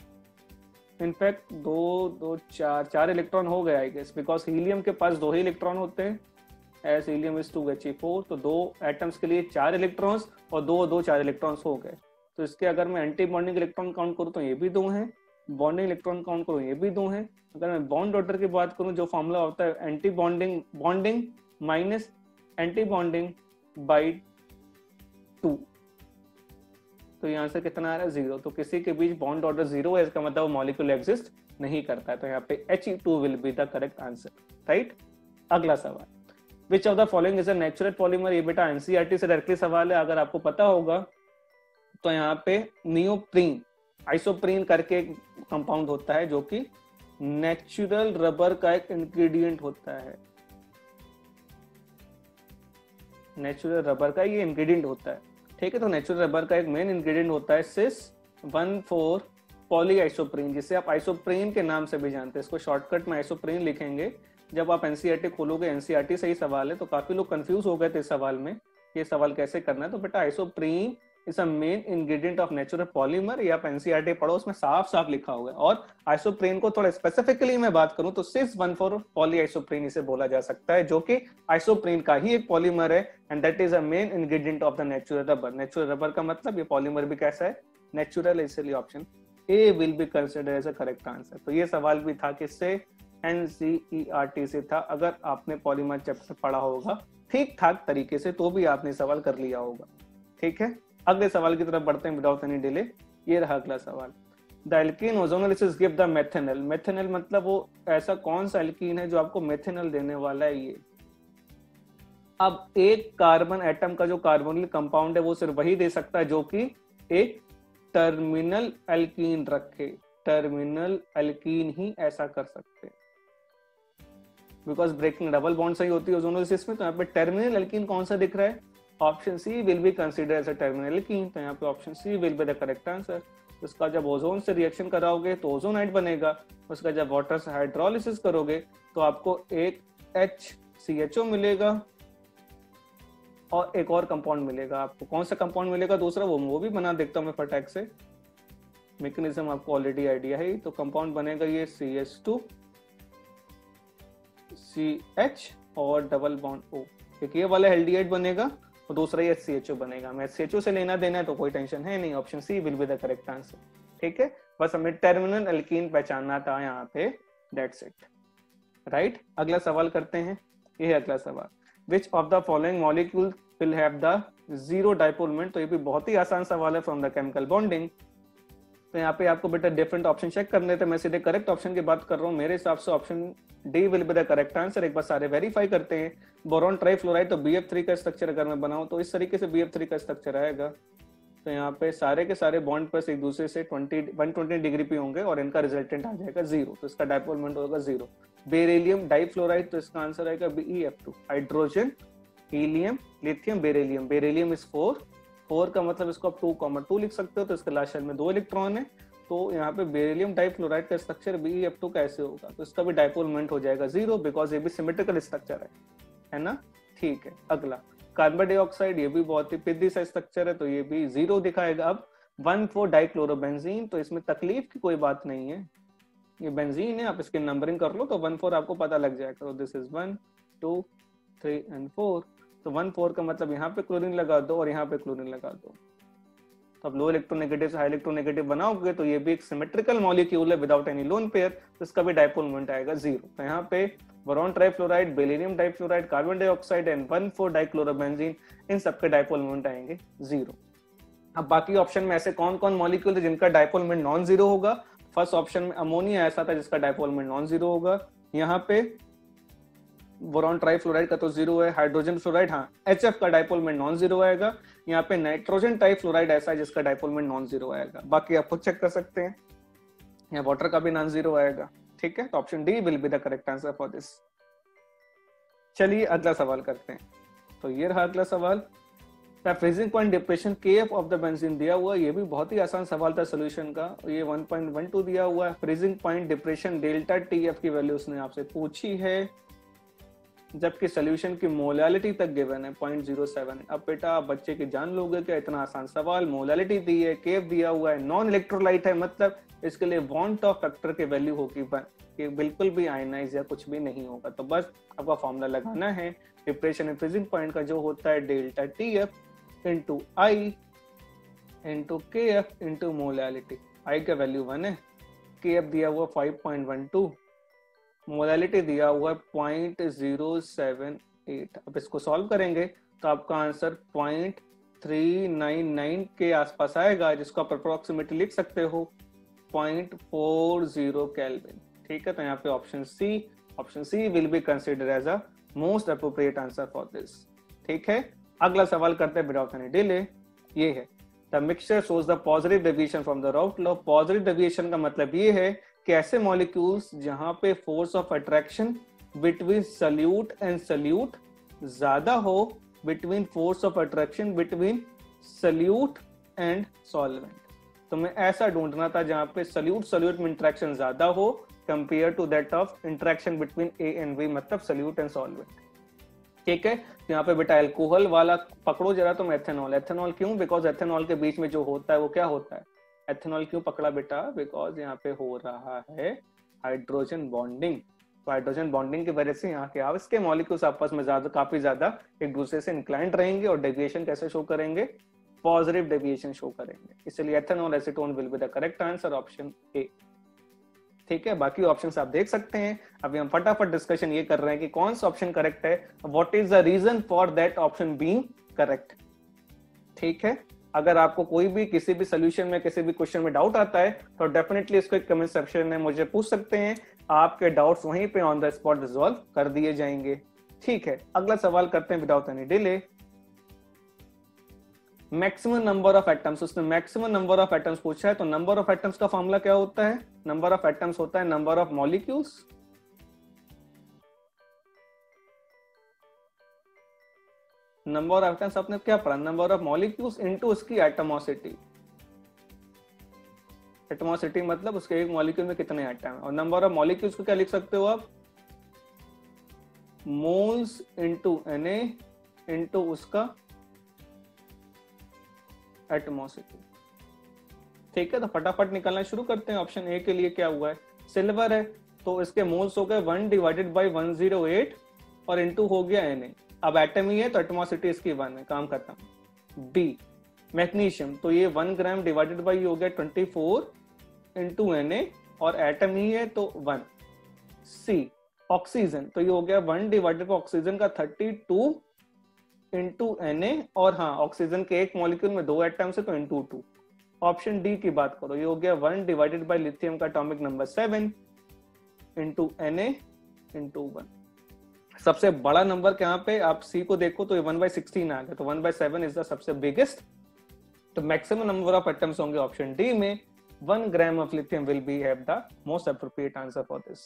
इनफैक्ट चार इलेक्ट्रॉन हो गया आई गेस, बिकॉज हीलियम के पास 2 ही इलेक्ट्रॉन होते हैं, एस हीलियम इज 2He4, तो 2 एटम्स के लिए 4 इलेक्ट्रॉन्स और 2 4 इलेक्ट्रॉन्स हो गए। तो इसके अगर मैं एंटी बॉन्डिंग इलेक्ट्रॉन काउंट करूँ तो ये भी 2 हैं, बॉन्डिंग इलेक्ट्रॉन काउंट करूँ ये भी 2 हैं। अगर मैं बॉन्ड ऑर्डर की बात करूँ, जो फॉर्मूला होता है anti bonding minus anti bonding by 2, तो यहाँ से कितना आ रहा है 0, तो किसी के बीच बॉन्ड ऑर्डर 0 है, इसका मतलब वो मॉलिक्यूल एग्जिस्ट नहीं करता है, तो यहाँ पे He2 will be the correct answer, right. अगला सवाल, which of the following is a natural polymer, ये बेटा एनसीईआरटी से डायरेक्टली सवाल है, अगर आपको पता होगा तो यहाँ पे नियोप्रीन आइसोप्रीन करके एक कंपाउंड होता है जो कि नेचुरल रबर का एक इंग्रेडिएंट होता है, नेचुरल रबर का ये इंग्रेडिएंट होता है, ठीक है। तो नेचुरल रबर का एक मेन इंग्रेडिएंट होता है सिस 1,4 पॉली आइसोप्रीन, जिसे आप आइसोप्रीन के नाम से भी जानते हैं, इसको शॉर्टकट में आइसोप्रीन लिखेंगे। जब आप एनसीईआरटी खोलोगे, एनसीईआरटी से ही सवाल है, तो काफी लोग कंफ्यूज हो गए थे इस सवाल में, ये सवाल कैसे करना है। तो बेटा isoprene is a main ingredient of natural polymer, ये आप एनसीईआरटी पढ़ो, उसमें साफ साफ लिखा हुआ है। और आइसोप्रीन को थोड़ा स्पेसिफिकली मैं बात करूं तो सिस 1,4 पॉली आइसोप्रीन इसे बोला जा सकता है, जो कि आइसोप्रीन का ही एक पॉलीमर है, and that is a main ingredient of the natural rubber. Natural rubber का मतलब ये पॉलीमर भी कैसा है, नेचुरल, इसलिए option A will be considered as a correct answer. तो ये सवाल भी था किससे, एनसीईआरटी से था। अगर आपने पॉलीमर चैप्टर पढ़ा होगा ठीक ठाक तरीके से तो भी आपने सवाल कर लिया होगा, ठीक है। अगले सवाल की तरफ बढ़ते हैं विदाउट एनी डिले। ये रहा अगला सवाल, the alkene ozonolysis give the methanol. Methanol मतलब वो ऐसा कौन सा एल्कीन है जो आपको मेथेनॉल देने वाला है। ये अब एक कार्बन एटम का जो कार्बोनिल कंपाउंड है वो सिर्फ वही दे सकता है जो कि एक टर्मिनल एल्कीन रखे, टर्मिनल एल्कीन ही ऐसा कर सकते हैं, बिकॉज ब्रेकिंग डबल बॉन्ड सही होती है ओजोनोलिसिस में। तो यहाँ पे टर्मिनल एल्कीन कौन सा दिख रहा है, option C will be considered as a terminal alkene, तो यहाँ पे option C will be the correct answer. उसका जब ओजोन से रिएक्शन कराओगे तो ओजोनाइड बनेगा, उसका जब वाटर से हाइड्रोलिसिस करोगे तो आपको एक HCHO मिलेगा और एक और कंपाउंड मिलेगा। आपको कौन सा कंपाउंड मिलेगा दूसरा, वो भी बना देखता हूँ मैं फटाक से, मैकेनिज्म आपको ऑलरेडी आइडिया है। तो कंपाउंड बनेगा ये CH2CH और डबल बॉन्ड O, एक ये वाला एल्डिहाइड बनेगा और दूसरा ये HCHO बनेगा। मैं HCHO से लेना देना है तो कोई टेंशन है नहीं, option C will be the correct answer, ठीक है। बस हमें टर्मिनल एल्कीन पहचानना था यहाँ पे, दैट्स इट, राइट। अगला सवाल करते हैं, ये है अगला सवाल, which of the following molecule will have the zero dipole moment. तो ये भी बहुत ही आसान सवाल है फ्रॉम द केमिकल बॉन्डिंग। तो यहाँ पे आपको बेटा डिफरेंट ऑप्शन चेक करने थे, मैं सीधे करेक्ट ऑप्शन की बात कर रहा हूँ। मेरे हिसाब से option D will be the correct answer. एक बार सारे वेरीफाई करते हैं। बोरॉन ट्राइफ्लोराइड, तो BF3 का स्ट्रक्चर अगर मैं बनाऊं तो इस तरीके से BF3 का स्ट्रक्चर आएगा। तो यहाँ पे सारे के सारे बॉन्ड पर एक दूसरे से 120 डिग्री पे होंगे और इनका रिजल्टेंट आ जाएगा 0, तो इसका डाइपोल मोमेंट होगा 0। बेरिलियम डाइफ्लोराइड, तो इसका आंसर आएगा BeF2। Hydrogen, helium, lithium, beryllium, beryllium is 4 का मतलब इसको आप 2,2 लिख सकते हो, तो इसके लास्ट शेल में 2 इलेक्ट्रॉन है। तो यहाँ पे बेरिलियम डाइफ्लोराइड का स्ट्रक्चर BeF2 कैसे होगा, तो इसका भी डाइपोल मोमेंट हो जाएगा 0, बिकॉज ये भी सिमेट्रिकल स्ट्रक्चर है ना, ठीक है। अगला कार्बन डाइऑक्साइड, ये भी बहुत ही पिद्दी सा स्ट्रक्चर है, तो ये भी 0 दिखाएगा। अब 1,4 डाइक्लोरोबेंजीन, तो इसमें तकलीफ की कोई बात नहीं है, ये बेंजीन है, आप इसकी नंबरिंग कर लो तो 1,4 आपको पता लग जाएगा। तो दिस इज 1, 2, 3 एंड 4। तो 1,4 का मतलब यहाँ पे क्लोरीन लगा दो और यहाँ पे क्लोरीन लगा दो, तो अब लो इलेक्ट्रोनेगेटिव से हाई इलेक्ट्रोनेगेटिव बनाओगे तो ये भी एक सिमेट्रिकल मॉलिक्यूल है विदाउट एनी लोन पेयर, तो इसका भी डाइपोल मोमेंट आएगा 0। तो यहाँ पे boron trifluoride, beryllium difluoride, carbon dioxide and 1,4 dichlorobenzene, इन सबके डाइपोल मोमेंट आएंगे 0। अब बाकी ऑप्शन में ऐसे कौन कौन मॉलिक्यूल है जिनका डाइपोल मोमेंट नॉन जीरो होगा। फर्स्ट ऑप्शन में अमोनिया ऐसा था जिसका डाइपोल मोमेंट नॉन जीरो होगा। यहाँ पे बोरॉन ट्राइफ्लोराइड का तो 0 है। हाइड्रोजन फ्लोराइड, हाँ, HF का डाइपोल मोमेंट नॉन जीरो आएगा। यहाँ पे नाइट्रोजन ट्राइफ्लोराइड ऐसा है जिसका डाइपोल मोमेंट नॉन जीरो आएगा। बाकी आप खुद चेक कर सकते हैं, यहाँ वाटर का भी नॉन जीरो आएगा, ठीक है, तो option D will be the correct answer for this. चलिए अगला सवाल करते हैं। तो ये रहा अगला सवाल। Freezing point depression KF of the benzene दिया हुआ, ये भी बहुत ही आसान सवाल था सोल्यूशन का। ये 1.12 दिया हुआ है। Freezing point depression delta TF की वैल्यू उसने आपसे पूछी है, जबकि सोल्यूशन की मोलालिटी तक गिवन है 0.07। अब बेटा आप बच्चे की जान लोगे क्या, इतना आसान सवाल, मोलालिटी दी है, केएफ दिया हुआ है, नॉन इलेक्ट्रोलाइट है, मतलब इसके लिए वॉन्ट ऑफ फैक्टर की वैल्यू होगी कि बिल्कुल भी आयनाइज या कुछ भी नहीं होगा। तो बस आपका फॉर्मूला लगाना है, डिप्रेशन एंड फ्रीजिंग पॉइंट का जो होता है डेल्टा टीएफ इंटू आई इंटू के एफ इंटू मोलालिटी। आई का वैल्यू 1 है, के एफ दिया हुआ 5.12, मोलालिटी दिया हुआ 0.078। अब इसको सॉल्व करेंगे तो आपका आंसर 0.399 के आसपास आएगा, जिसको आप अप्रोक्सीमेटली लिख सकते हो 0.40 केल्विन। ठीक है, तो यहाँ पे option C will be consider as a most appropriate answer for this. ठीक है, अगला सवाल करते हैं विदाउट एनी डिले। ये है the mixture shows the positive deviation from the Raoult law. Positive deviation का मतलब ये है कि ऐसे मॉलिक्यूल्स जहां पे force of attraction between solute and solute ज्यादा हो, between force of attraction between solute and solvent. तो मैं ऐसा ढूंढना था जहां पे सल्यूट में इंटरेक्शन ज्यादा हो compare to that of interaction between A and B, मतलब सल्यूट एंड सॉल्वेंट। ठीक है, तो यहाँ पे बेटा एल्कोहल वाला पकड़ो जरा तुम एथेनॉल। एथेनॉल क्यों? बिकॉज एथेनॉल के बीच में जो होता है वो क्या होता है, एथेनॉल क्यों पकड़ा बेटा? बिकॉज यहाँ पे हो रहा है हाइड्रोजन बॉन्डिंग। तो हाइड्रोजन बॉन्डिंग की वजह से यहाँ के इसके मॉलिक्यूल्स आपस में काफी ज्यादा एक दूसरे से इंक्लाइंड रहेंगे और डेविएशन कैसे शो करेंगे? पॉजिटिव डेविएशन शो करेंगे। इसलिए ethanol acetone will be the correct answer, option A. ठीक है, बाकी ऑप्शंस आप देख सकते हैं। अभी हम फटाफट डिस्कशन ये कर रहे हैं कि कौन सा ऑप्शन करेक्ट है, what is the reason for that option being correct. ठीक है, अगर आपको कोई भी किसी भी सोल्यूशन में किसी भी क्वेश्चन में डाउट आता है तो डेफिनेटली इसको एक कमेंट सेक्शन में मुझे पूछ सकते हैं, आपके डाउट्स वहीं पे ऑन द स्पॉट रिजॉल्व कर दिए जाएंगे। ठीक है, अगला सवाल करते हैं without any delay. Maximum number of atoms, उसने मैक्सिमम नंबर ऑफ एटम्स पूछा है। तो नंबर ऑफ एटम्स का फॉर्मूला क्या होता है? नंबर ऑफ एटम्स होता है number of molecules number of atoms आपने क्या पढ़ा? नंबर ऑफ मॉलिक्यूल्स इनटू उसकी एटमोसिटी। एटमोसिटी मतलब उसके एक मॉलिक्यूल में कितने एटम है। और नंबर ऑफ मॉलिक्यूल्स को क्या लिख सकते हो आप? मोल्स इनटू Na इनटू उसका एटमोसिटी। ठीक है, तो फटाफट निकालना शुरू करते हैं। ऑप्शन ए के लिए क्या हुआ है? सिल्वर है तो इसके मोल्स हो गए 1 डिवाइडेड बाई 108 और इनटू हो गया Na। अब एटम ही है तो एटमोसिटी इसकी 1 है, काम खत्म। बी मैग्नीशियम, तो ये 1 ग्राम डिवाइडेड बाई हो गया 24 इनटू Na और एटम ही है तो 1। सी ऑक्सीजन, तो ये हो गया 1 डिवाइडेड बाई ऑक्सीजन का 32 इंटू Na और हाँ ऑक्सीजन के एक मॉलिक्यूल में 2 एटम्स है तो इंटू 2। ऑप्शन डी की बात करो, ये हो गया 1 डिवाइडेड बाय लिथियम का atomic number 7 into Na into 1। सबसे बड़ा नंबर यहाँ पे आप सी को देखो तो ये 1/16 आ गया, तो 1/7 इज द सबसे बिगेस्ट। तो मैक्सिमम नंबर ऑफ एटम्स होंगे ऑप्शन डी में। 1 gram of lithium will be have the most appropriate answer for this.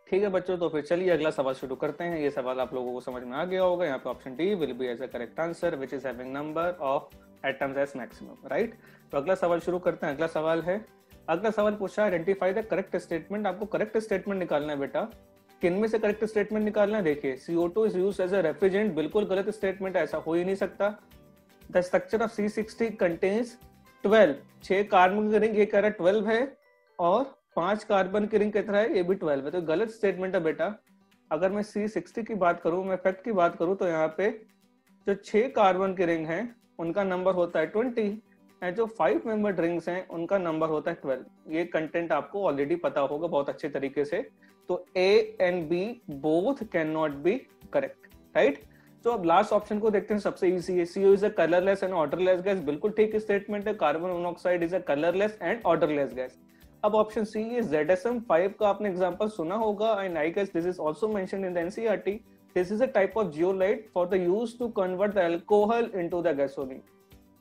ठीक है बच्चों, तो फिर चलिए अगला सवाल शुरू करते हैं। ये सवाल आप लोगों को समझ में आ गया होगा। यहाँ पे option D will be as a correct answer which is having number of atoms as maximum, right. तो अगला सवाल शुरू करते हैं। अगला सवाल पूछा है आइडेंटिफाई द करेक्ट स्टेटमेंट। आपको करेक्ट स्टेटमेंट निकालना है बेटा। किन में से करेक्ट स्टेटमेंट निकालना है? देखिए CO2 is used as a refrigerant, बिल्कुल गलत स्टेटमेंट, ऐसा हो ही नहीं सकता। The structure of C60 contains 12, 6 carbon की रिंग, ये कह रहा है 12 है और 5 कार्बन की रिंग कितना है? ये भी 12 है, तो गलत स्टेटमेंट है बेटा। अगर मैं C60 की बात करूं, मैं फैक्ट की बात करूं तो यहाँ पे जो 6 कार्बन की रिंग है उनका नंबर होता है 20 एंड जो 5 मेंबर्ड रिंग्स हैं उनका नंबर होता है 12। ये कंटेंट आपको ऑलरेडी पता होगा बहुत अच्छे तरीके से। तो A and B both can not be correct, right. तो अब लास्ट ऑप्शन को देखते हैं, सबसे इजी है। CO is a colourless and odourless gas, बिल्कुल ठीक स्टेटमेंट है। Carbon monoxide is a colourless and odourless gas. अब ऑप्शन सी है ZSM-5 का आपने एग्जांपल सुना होगा and I guess this is also mentioned in the NCERT। This is a type of zeolite for the use to convert the alcohol into the gasoline,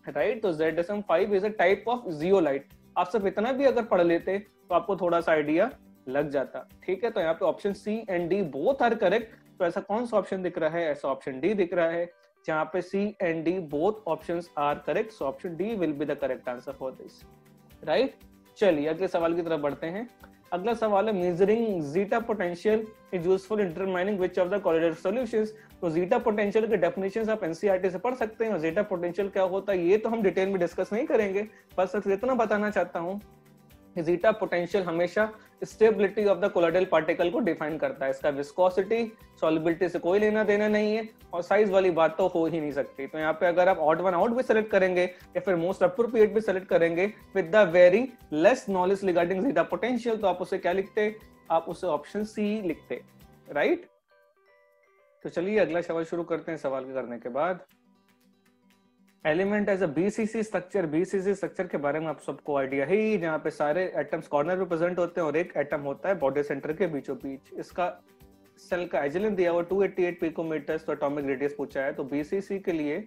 right. तो ZSM-5 is a type of zeolite आप सिर्फ इतना भी अगर पढ़ लेते तो आपको थोड़ा सा आइडिया लग जाता। ठीक है, तो यहाँ पे option C and D both are correct. तो ऐसा कौन सा ऑप्शन दिख रहा है? ऐसा ऑप्शन डी दिख रहा है, जहाँ पे C and D both options are correct. So option D will be the correct answer for this, right. चलिए अगले सवाल की तरफ बढ़ते हैं। अगला सवाल है measuring zeta potential is useful in determining which of the correlated solutions. तो जीटा पोटेंशियल के डेफिनेशंस आप एनसीईआरटी से पढ़ सकते हैं, और जीटा पोटेंशियल क्या होता है ये तो हम डिटेल में डिस्कस नहीं करेंगे, बस इतना बताना चाहता हूँ कि जीटा पोटेंशियल हमेशा stability of the colloidal particle को डिफाइन करता है। इसका विस्कोसिटी सॉल्युबिलिटी से कोई लेना देना नहीं है, और साइज वाली बात तो हो ही नहीं सकती। तो यहाँ पे अगर आप ऑड वन आउट भी सेलेक्ट करेंगे या फिर मोस्ट अप्रोप्रिएट भी सेलेक्ट करेंगे with the very less knowledge regarding zeta potential, तो आप उसे क्या लिखते? आप उसे ऑप्शन सी लिखते, राइट। तो चलिए अगला सवाल शुरू करते हैं। सवाल करने के बाद element as a BCC structure, BCC structure के बारे में आप सबको आइडिया है, जहाँ पे सारे एटम्स कॉर्नर पे प्रेजेंट होते हैं और एक एटम होता है बॉडी सेंटर के बीचों बीच। इसका सेल का एजिलिन दिया हुआ 288 पिकोमीटर्स, तो एटॉमिक रेडियस पूछा है। तो बीसीसी के लिए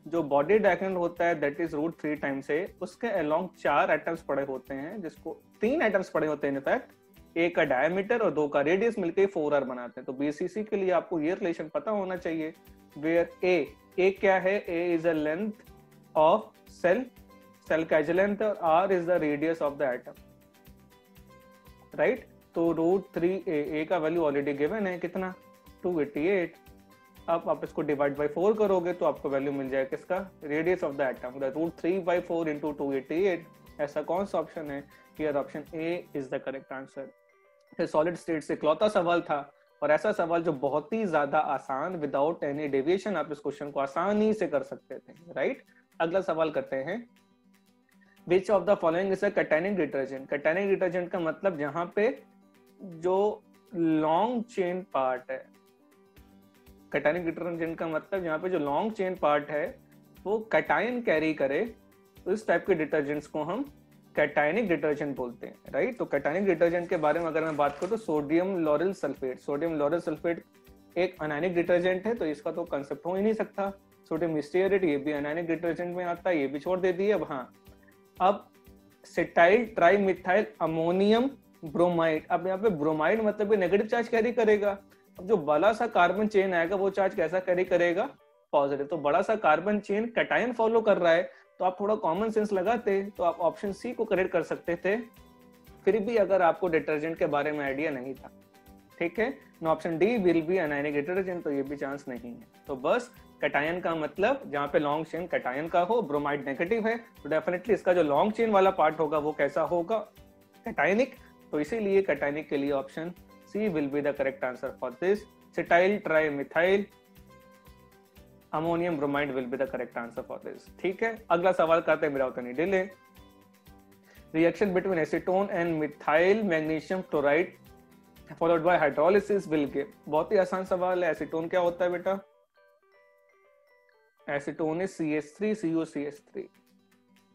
जो बॉडी डायगोनल होता है दैट इज रूट 3 टाइम्स ए, उसके अलोंग 4 एटम्स पड़े होते हैं, जिसको 3 एटम्स पड़े होते हैं इनफैक्ट, ए का डायमीटर और 2 का रेडियस मिलकर 4r बनाते हैं। तो बीसीसी के लिए आपको ये रिलेशन पता होना चाहिए, वेयर ए क्या है? A is a length of cell, cell का एज लेंथ, और R is the radius of the atom, right. तो रूट 3 ए का वैल्यू ऑलरेडी गिवन है, कितना? 288। अब आप इसको डिवाइड बाय 4 करोगे तो आपको वैल्यू मिल जाएगा किसका? Radius of the atom, root 3/4 into 288। ऐसा कौन सा ऑप्शन है? Here option A is the correct answer. Solid state से इकलौता सवाल था, और ऐसा सवाल जो बहुत ही ज्यादा आसान, विदाउट एनी डेविएशन आप इस क्वेश्चन को आसानी से कर सकते थे, राइट। अगला सवाल करते हैं, विच of the following is a cationic detergent. Cationic detergent का मतलब जहां पे जो लॉन्ग चेन पार्ट है, कैटायनिक डिटर्जेंट का मतलब जहां पे जो लॉन्ग चेन पार्ट है वो कैटायन कैरी करे, तो इस टाइप के डिटर्जेंट्स को हम कैटायनिक डिटर्जेंट बोलते हैं, राइट। तो कैटायनिक डिटर्जेंट के बारे में अगर मैं बात करूं तो sodium lauryl sulphate, sodium lauryl sulphate एक अनायनिक डिटर्जेंट है, तो इसका तो कंसेप्ट हो ही नहीं सकता। सोडियम स्टीयरेट ये भी अनायनिक डिटर्जेंट में आता है, ये भी छोड़ दे दिए। अब हाँ, अब सेटाइल ट्राइमिथाइल अमोनियम ब्रोमाइड, अब यहाँ पे ब्रोमाइड मतलब नेगेटिव चार्ज कैरी करेगा। अब जो बड़ा सा कार्बन चेन आएगा वो चार्ज कैसा कैरी करेगा? पॉजिटिव। तो बड़ा सा कार्बन चेन कैटायन फॉलो कर रहा है, तो आप थोड़ा कॉमन सेंस लगाते तो आप ऑप्शन सी को करेक्ट कर सकते थे, फिर भी अगर आपको डिटर्जेंट के बारे में आइडिया नहीं था, ठीक है। Option D will B anionic detergent, तो ये भी चांस नहीं है। तो बस कैटायन का मतलब जहाँ पे लॉन्ग चेन कैटायन का हो, ब्रोमाइड नेगेटिव है, तो डेफिनेटली इसका जो लॉन्ग चेन वाला पार्ट होगा वो कैसा होगा? कैटायनिक। तो इसीलिए कैटायनिक के लिए option C will be the correct answer for this. Cetyl trimethyl ammonium bromide will be the correct answer for this, ठीक है। अगला सवाल करते हैं without any delay. Reaction between acetone and methyl magnesium chloride followed by hydrolysis will give. बहुत ही आसान सवाल है। एसीटोन क्या होता है बेटा? एसीटोन इज CH3COCH3,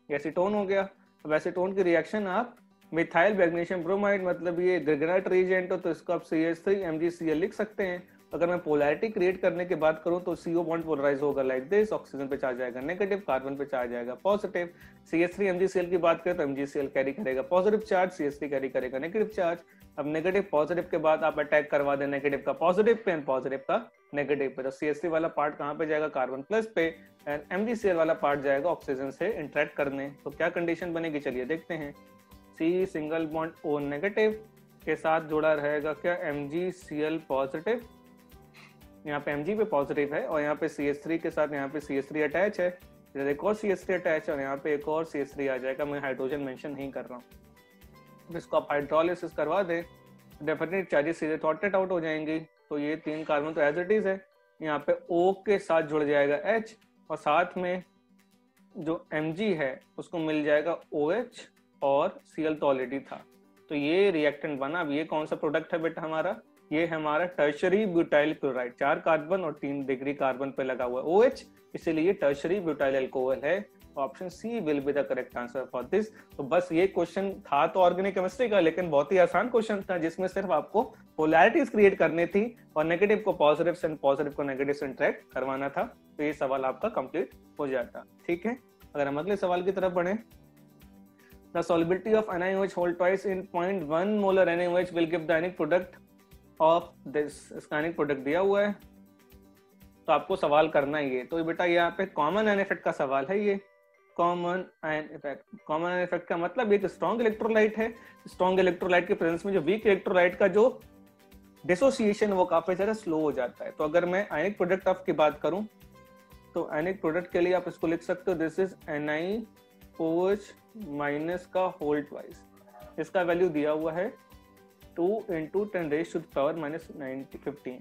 एसीटोन हो गया। अब एसीटोन की रिएक्शन आप मिथाइल मैग्नीशियम ब्रोमाइड, मतलब ये ग्रेगनाइट रिएजेंट हो, तो इसको आप CH3MgCl लिख सकते हैं। अगर मैं पोलैरिटी क्रिएट करने की बात करूं तो CO बॉन्ड पोलराइज होगा लाइक दिस, ऑक्सीजन पे चार्ज आएगा नेगेटिव, कार्बन पे चार्ज आएगा पॉजिटिव। CH3MgCl की बात करें तो MgCl कैरी करेगा पॉजिटिव चार्ज, CH3 कैरी करेगा नेगेटिव चार्ज। अब नेगेटिव पॉजिटिव के बाद आप अटैक करवा दें नेगेटिव का पॉजिटिव पे एंड पॉजिटिव का नेगेटिव पे। तो CH3 वाला पार्ट कहाँ पे जाएगा? कार्बन प्लस पे, एंड MgCl वाला पार्ट जाएगा ऑक्सीजन से इंटरेक्ट करने। तो क्या कंडीशन बनेगी? चलिए देखते हैं। C single bond O negative के साथ जुड़ा रहेगा क्या? MgCl पॉजिटिव, यहाँ पे Mg पे पॉजिटिव है, और यहाँ पे CH3 के साथ यहाँ पे CH3 अटैच है, इधर एक और CH3 अटैच है, और यहाँ पे एक और CH3 आ जाएगा। मैं हाइड्रोजन मेंशन नहीं कर रहा हूँ। इसको आप हाइड्रोलिसिस करवा दे, डेफिनेटली चार्जेस सीधे थॉटेड आउट हो जाएंगी। तो ये 3 कार्बन तो एज इट इज है, यहाँ पे O के साथ जुड़ जाएगा H, और साथ में जो Mg है उसको मिल जाएगा OH, और Cl तो ऑलरेडी था। तो ये रिएक्टेंट बना। अब ये कौन सा प्रोडक्ट है बेटा हमारा? ये हमारा टर्शरी ब्यूटाइल क्लोराइड, 4 कार्बन और 3 डिग्री कार्बन पे लगा हुआ है OH, इसीलिए टर्शरी ब्यूटाइल अल्कोहल है। Option C will be the correct answer for this. तो बस ये क्वेश्चन था तो ऑर्गेनिक केमिस्ट्री का, लेकिन बहुत ही आसान क्वेश्चन था, जिसमें सिर्फ आपको पोलैरिटीज क्रिएट करनी थी और नेगेटिव को पॉजिटिव से पॉजिटिव को नेगेटिव से इंटरेक्ट करवाना था। तो ये सवाल आपका कंप्लीट हो जाता, ठीक है। अगर हम अगले सवाल की तरफ बढ़े the solubility of NaOH whole twice in 0.1 molar NaOH will give the ionic product of this. इसका आयनिक प्रोडक्ट दिया हुआ है तो आपको सवाल करना ही है। तो बेटा यहाँ पे कॉमन आयन इफेक्ट का सवाल है। ये common ion effect, common ion effect का मतलब एक स्ट्रॉन्ग इलेक्ट्रोलाइट है, स्ट्रॉन्ग इलेक्ट्रोलाइट के प्रेजेंस में जो वीक इलेक्ट्रोलाइट का जो डिसोसिएशन वो काफी ज्यादा स्लो हो जाता है। तो अगर मैं आयनिक प्रोडक्ट ऑफ की बात करूं तो आयनिक प्रोडक्ट के लिए आप इसको लिख सकते हो, दिस इज NiOH माइनस का होल ट्वाइस। इसका वैल्यू दिया हुआ है 2 × 10⁻⁻15।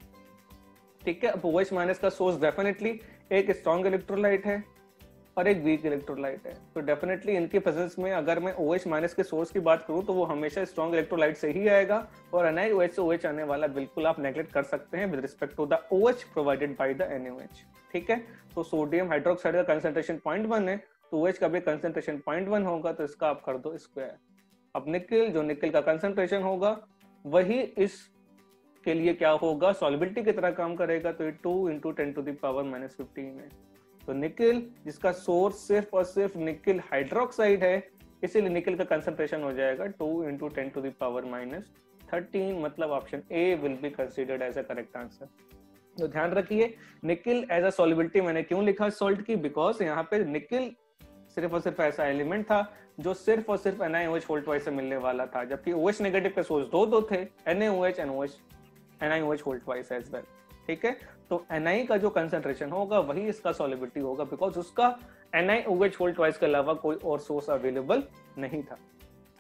ठीक है। अब OH माइनस का सोर्स डेफिनेटली एक स्ट्रॉन्ग इलेक्ट्रोलाइट है और एक वीक इलेक्ट्रोलाइट है। तो डेफिनेटली इनके प्रेजेंस में अगर मैं OH माइनस के सोर्स की बात करूं तो वो हमेशा स्ट्रॉन्ग इलेक्ट्रोलाइट से ही आएगा और NiOH से OH आने वाला बिल्कुल आप नेगलेक्ट कर सकते हैं with respect to the OH provided by the NaOH। ठीक है। तो सोडियम हाइड्रोक्साइड का कंसंट्रेशन 0.1 है तो OH का भी कंसंट्रेशन 0.1 होगा, तो इसका आप कर दो स्क्वायर। अब निकिल, जो निकिल का कंसंट्रेशन होगा वही इस के लिए क्या होगा, सॉल्युबिलिटी की तरह काम करेगा। तो ये 2 × 10⁻⁻15 है। तो निकिल जिसका सोर्स सिर्फ और सिर्फ निकिल हाइड्रोक्साइड है, इसीलिए निकिल का कंसंट्रेशन हो जाएगा 2 × 10⁻⁻13। मतलब option A will be considered as a correct answer. तो ध्यान रखिए, निकिल एज अ सॉल्युबिलिटी मैंने क्यों लिखा सॉल्ट की, बिकॉज यहाँ पे निकिल सिर्फ और सिर्फ ऐसा एलिमेंट था जो सिर्फ और सिर्फ NiOH होल ट्वाइस से मिलने वाला था, जबकि OH नेगेटिव के सोर्स दो थे, NaOH और NiOH whole twice as well. ठीक है। तो Na का जो कंसंट्रेशन होगा वही इसका सॉल्युबिलिटी होगा, बिकॉज उसका NiOH होल ट्वाइस के अलावा कोई और सोर्स अवेलेबल नहीं था।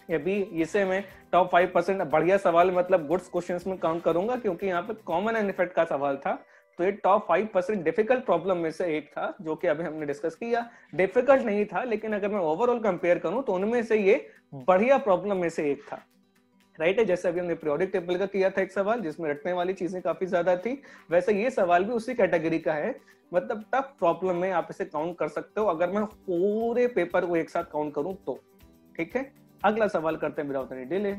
ये भी इसे मैं टॉप 5% बढ़िया सवाल मतलब गुड्स क्वेश्चंस में काउंट करूंगा, क्योंकि यहाँ पे कॉमन एंड इफेक्ट का सवाल था। तो ये टॉप 5% डिफिकल्ट प्रॉब्लम में से एक था, जो कि अभी हमने डिस्कस किया। डिफिकल्ट नहीं था, लेकिन अगर मैं ओवरऑल कंपेयर करूं तो उनमें से ये बढ़िया प्रॉब्लम में से एक था। राइट है। जैसे अभी हमने पीरियोडिक टेबल का किया था एक सवाल जिसमें रटने वाली चीजें काफी ज्यादा थी, वैसे ये सवाल भी उसी कैटेगरी का है। मतलब टफ प्रॉब्लम में आप इसे काउंट कर सकते हो अगर मैं पूरे पेपर को एक साथ काउंट करूं तो। ठीक है। अगला सवाल करते हैं विदाउट एनी डिले।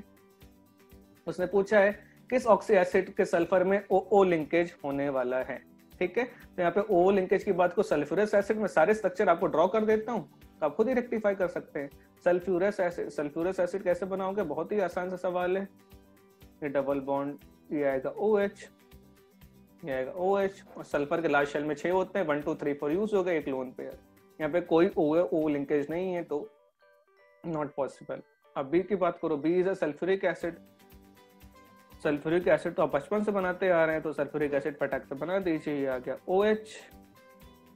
उसने पूछा है किस ऑक्सी एसिड के सल्फर में OO लिंकेज होने वाला है। ठीक है। तो यहाँ पे OO लिंकेज की बात को सल्फ्यूरस एसिड में सारे स्ट्रक्चर आपको ड्रॉ कर देता हूँ, तो आप खुद ही रेक्टिफाई कर सकते हैं। सल्फ्यूरस एसिड कैसे बनाओगे, बहुत ही आसान सा सवाल है। ये डबल बॉन्ड, ये आएगा OH, ये आएगा OH, और सल्फर के लास्ट शेल में 6 होते हैं, 1 2 3 4 यूज हो गए, एक लोन पेयर। यहाँ पे कोई OO लिंकेज नहीं है तो नॉट पॉसिबल। अब बी की बात करो, B is a sulphuric acid. Sulphuric acid तो आप बचपन से बनाते आ रहे हैं, तो सल्फ्यूरिक एसिड फटाक से बना दीजिए। ये आ गया OH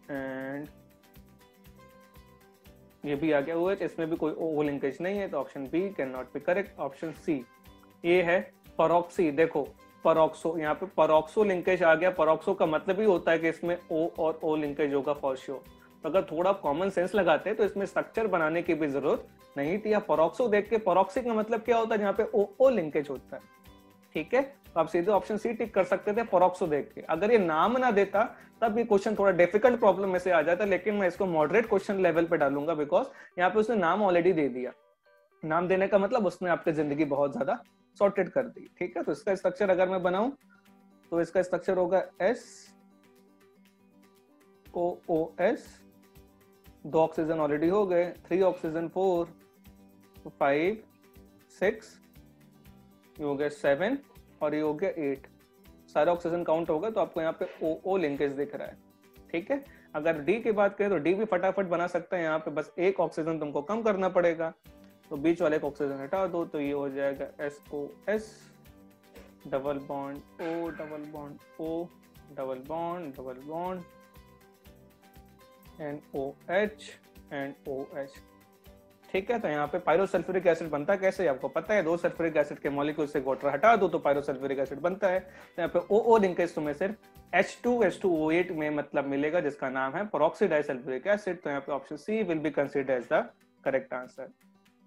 एंड ये भी आ गया OH, इसमें भी कोई O लिंकेज नहीं है, तो option B can not be correct. Option C ये है परॉक्सी। देखो परॉक्सो, यहाँ पे परॉक्सो लिंकेज आ गया। परॉक्सो का मतलब ही होता है कि इसमें O और O लिंकेज होगा फॉर श्योर। तो अगर थोड़ा कॉमन सेंस लगाते तो इसमें स्ट्रक्चर बनाने की भी जरूरत नहीं थी। या परॉक्सो देख के, परॉक्सी का मतलब क्या होता है, जहाँ पे O लिंकेज होता है। ठीक है। तो आप सीधे ऑप्शन सी टिक कर सकते थे परॉक्सो देख के। अगर ये नाम ना देता तब ये क्वेश्चन थोड़ा डिफिकल्ट प्रॉब्लम में से आ जाता, लेकिन मैं इसको मॉडरेट क्वेश्चन लेवल पे डालूंगा, बिकॉज यहाँ पे उसने नाम ऑलरेडी दे दिया। नाम देने का मतलब उसने आपकी जिंदगी बहुत ज्यादा सॉर्टेड कर दी। ठीक है। तो इसका स्ट्रक्चर अगर मैं बनाऊं तो इसका स्ट्रक्चर होगा SOOS, 2 ऑक्सीजन ऑलरेडी हो गए, 3 ऑक्सीजन 4 5 6, ये हो गया 7 और ये हो गया 8। सारे ऑक्सीजन काउंट होगा तो आपको यहाँ पे OO लिंकेज दिख रहा है। ठीक है। अगर डी की बात करें तो डी भी फटाफट बना सकता है, यहाँ पे बस एक ऑक्सीजन तुमको कम करना पड़ेगा, तो बीच वाले को ऑक्सीजन हटा दो, तो ये हो जाएगा SOS, double bond O, double bond O, double bond NOH and OH। ठीक है। तो यहाँ पे पायरोसल्फ्यूरिक एसिड बनता है कैसे, आपको पता है। 2 सल्फ्यूरिक एसिड के मॉलिक्यूल से वाटर हटा दो तो पायरोसल्फ्यूरिक एसिड बनता है। तो यहाँ पे OO लिंकेज तुम्हें सिर्फ H2SO8 में मतलब मिलेगा, जिसका नाम है पेरोक्सी डाइसल्फ्यूरिक एसिड। तो यहाँ पे option C will be considered as the correct answer.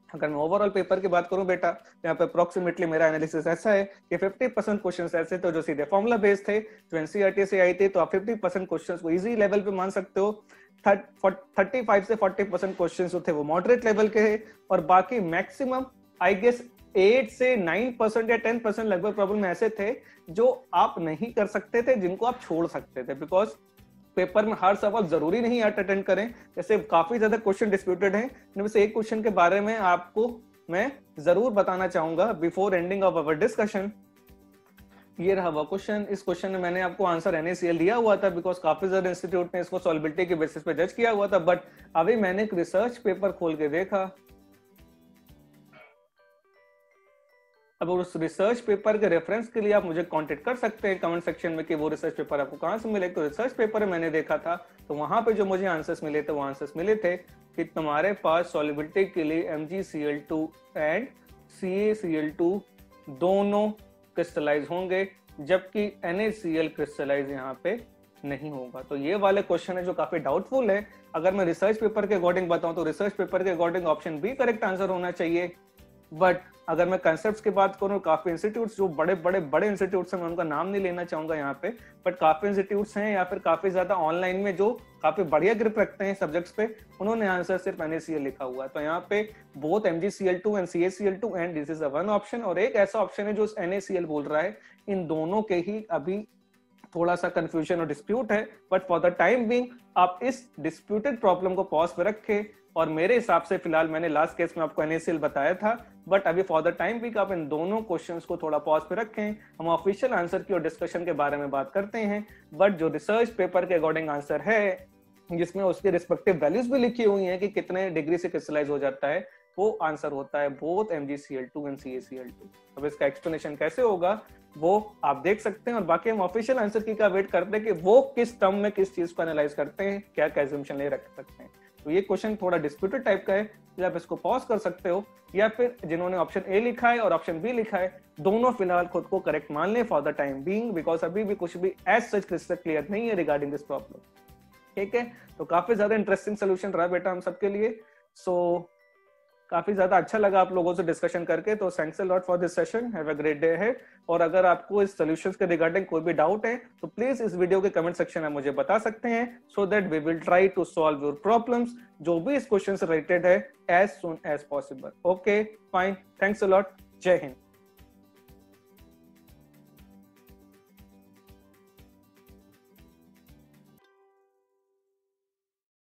अगर मैं ओवरऑल पेपर की बात करूं बेटा, यहाँ पे अप्रोक्सीमेटली मेरा एनालिसिस ऐसा है कि 50% क्वेश्चंस ऐसे थे जो सीधे फॉर्मूला बेस्ड थे, जो एनसीईआरटी से आई थी, तो आप 50% क्वेश्चंस को इजी लेवल पे मान सकते हो। 35 से 40% क्वेश्चंस जो थे वो मॉडरेट लेवल के है, और बाकी मैक्सिमम आई गेस 8 से 9% या 10% लगभग प्रॉब्लम ऐसे थे जो आप नहीं कर सकते थे, जिनको आप छोड़ सकते थे, बिकॉज पेपर में हर सवाल जरूरी नहीं अटेंड करें, जैसे काफी ज्यादा क्वेश्चन डिस्प्यूटेड हैं, इनमें से एक क्वेश्चन के बारे में आपको मैं जरूर बताना चाहूंगा before ending of our discussion. ये रहा वो क्वेश्चन। इस क्वेश्चन में मैंने आपको आंसर NaCl दिया हुआ था बिकॉज काफी ज्यादा इंस्टीट्यूट ने इसको सॉल्युबिलिटी के बेसिस पे जज किया हुआ था, बट अभी मैंने एक रिसर्च पेपर खोल के देखा। अब उस रिसर्च पेपर के रेफरेंस के लिए आप मुझे कांटेक्ट कर सकते हैं कमेंट सेक्शन में कि वो रिसर्च पेपर आपको कहाँ से मिले। तो रिसर्च पेपर मैंने देखा था, तो वहां पे जो मुझे आंसर्स मिले थे वो आंसर्स मिले थे कि तुम्हारे पास सॉल्युबिलिटी के लिए MgCl2 एंड CaCl2 दोनों क्रिस्टलाइज होंगे, जबकि NaCl क्रिस्टलाइज यहाँ पे नहीं होगा। तो ये वाले क्वेश्चन है जो काफी डाउटफुल है। अगर मैं रिसर्च पेपर के अकॉर्डिंग बताऊं तो रिसर्च पेपर के according option B correct answer होना चाहिए, बट अगर मैं कंसेप्ट्स की बात करूं, काफी इंस्टीट्यूट्स जो बड़े इंस्टीट्यूट्स हैं, मैं उनका नाम नहीं लेना चाहूंगा यहाँ पे, बट काफी इंस्टीट्यूट्स हैं या फिर काफी ज्यादा ऑनलाइन में जो काफी बढ़िया ग्रिप रखते हैं सब्जेक्ट्स पे, उन्होंने आंसर सिर्फ NaCl लिखा हुआ है। तो यहाँ पे both MgCl2 and CaCl2 and this is one option, और एक ऐसा ऑप्शन है जो NaCl बोल रहा है। इन दोनों के ही अभी थोड़ा सा कंफ्यूजन और डिस्प्यूट है, but for the time being आप इस डिस्प्यूटेड प्रॉब्लम को पॉज पे रखें, और मेरे हिसाब से फिलहाल मैंने लास्ट केस में आपको NaCl बताया था, बट अभी फॉर द टाइम बीइंग आप इन दोनों क्वेश्चंस को थोड़ा पॉज पे रखें। हम ऑफिशियल आंसर की और डिस्कशन के बारे में बात करते हैं, बट जो रिसर्च पेपर के अकॉर्डिंग आंसर है, जिसमें उसके रिस्पेक्टिव वैल्यूज भी लिखी हुई हैं कि कितने डिग्री से क्रिस्टलाइज हो जाता है, वो आंसर होता है बोथ MgCl2 एंड CaCl2। अब इसका एक्सप्लेनेशन कैसे होगा वो आप देख सकते हैं, और बाकी हम ऑफिशियल आंसर की का वेट करते हैं कि वो किस टर्म में किस चीज को एनालाइज करते हैं, क्या एजम्पशन ले रख सकते हैं। तो ये क्वेश्चन थोड़ा डिस्प्यूटेड टाइप का है, तो आप इसको पॉज कर सकते हो, या फिर जिन्होंने ऑप्शन ए लिखा है और ऑप्शन बी लिखा है, दोनों फिलहाल खुद को करेक्ट मान लें for the time being, because अभी भी कुछ भी एज सच क्रिस्टल क्लियर नहीं है रिगार्डिंग दिस प्रॉब्लम। ठीक है, तो काफी ज्यादा इंटरेस्टिंग सोल्यूशन रहा बेटा हम सबके लिए। सो काफी ज्यादा अच्छा लगा आप लोगों से डिस्कशन करके, तो thanks a lot for this session, have a great day ahead. और अगर आपको इस सॉल्यूशंस के रिगार्डिंग कोई भी डाउट है तो प्लीज इस वीडियो के कमेंट सेक्शन में मुझे बता सकते हैं, so that we will try to solve your problems जो भी इस क्वेश्चन से रिलेटेड है as soon as possible. Okay fine, thanks a lot, Jai Hind.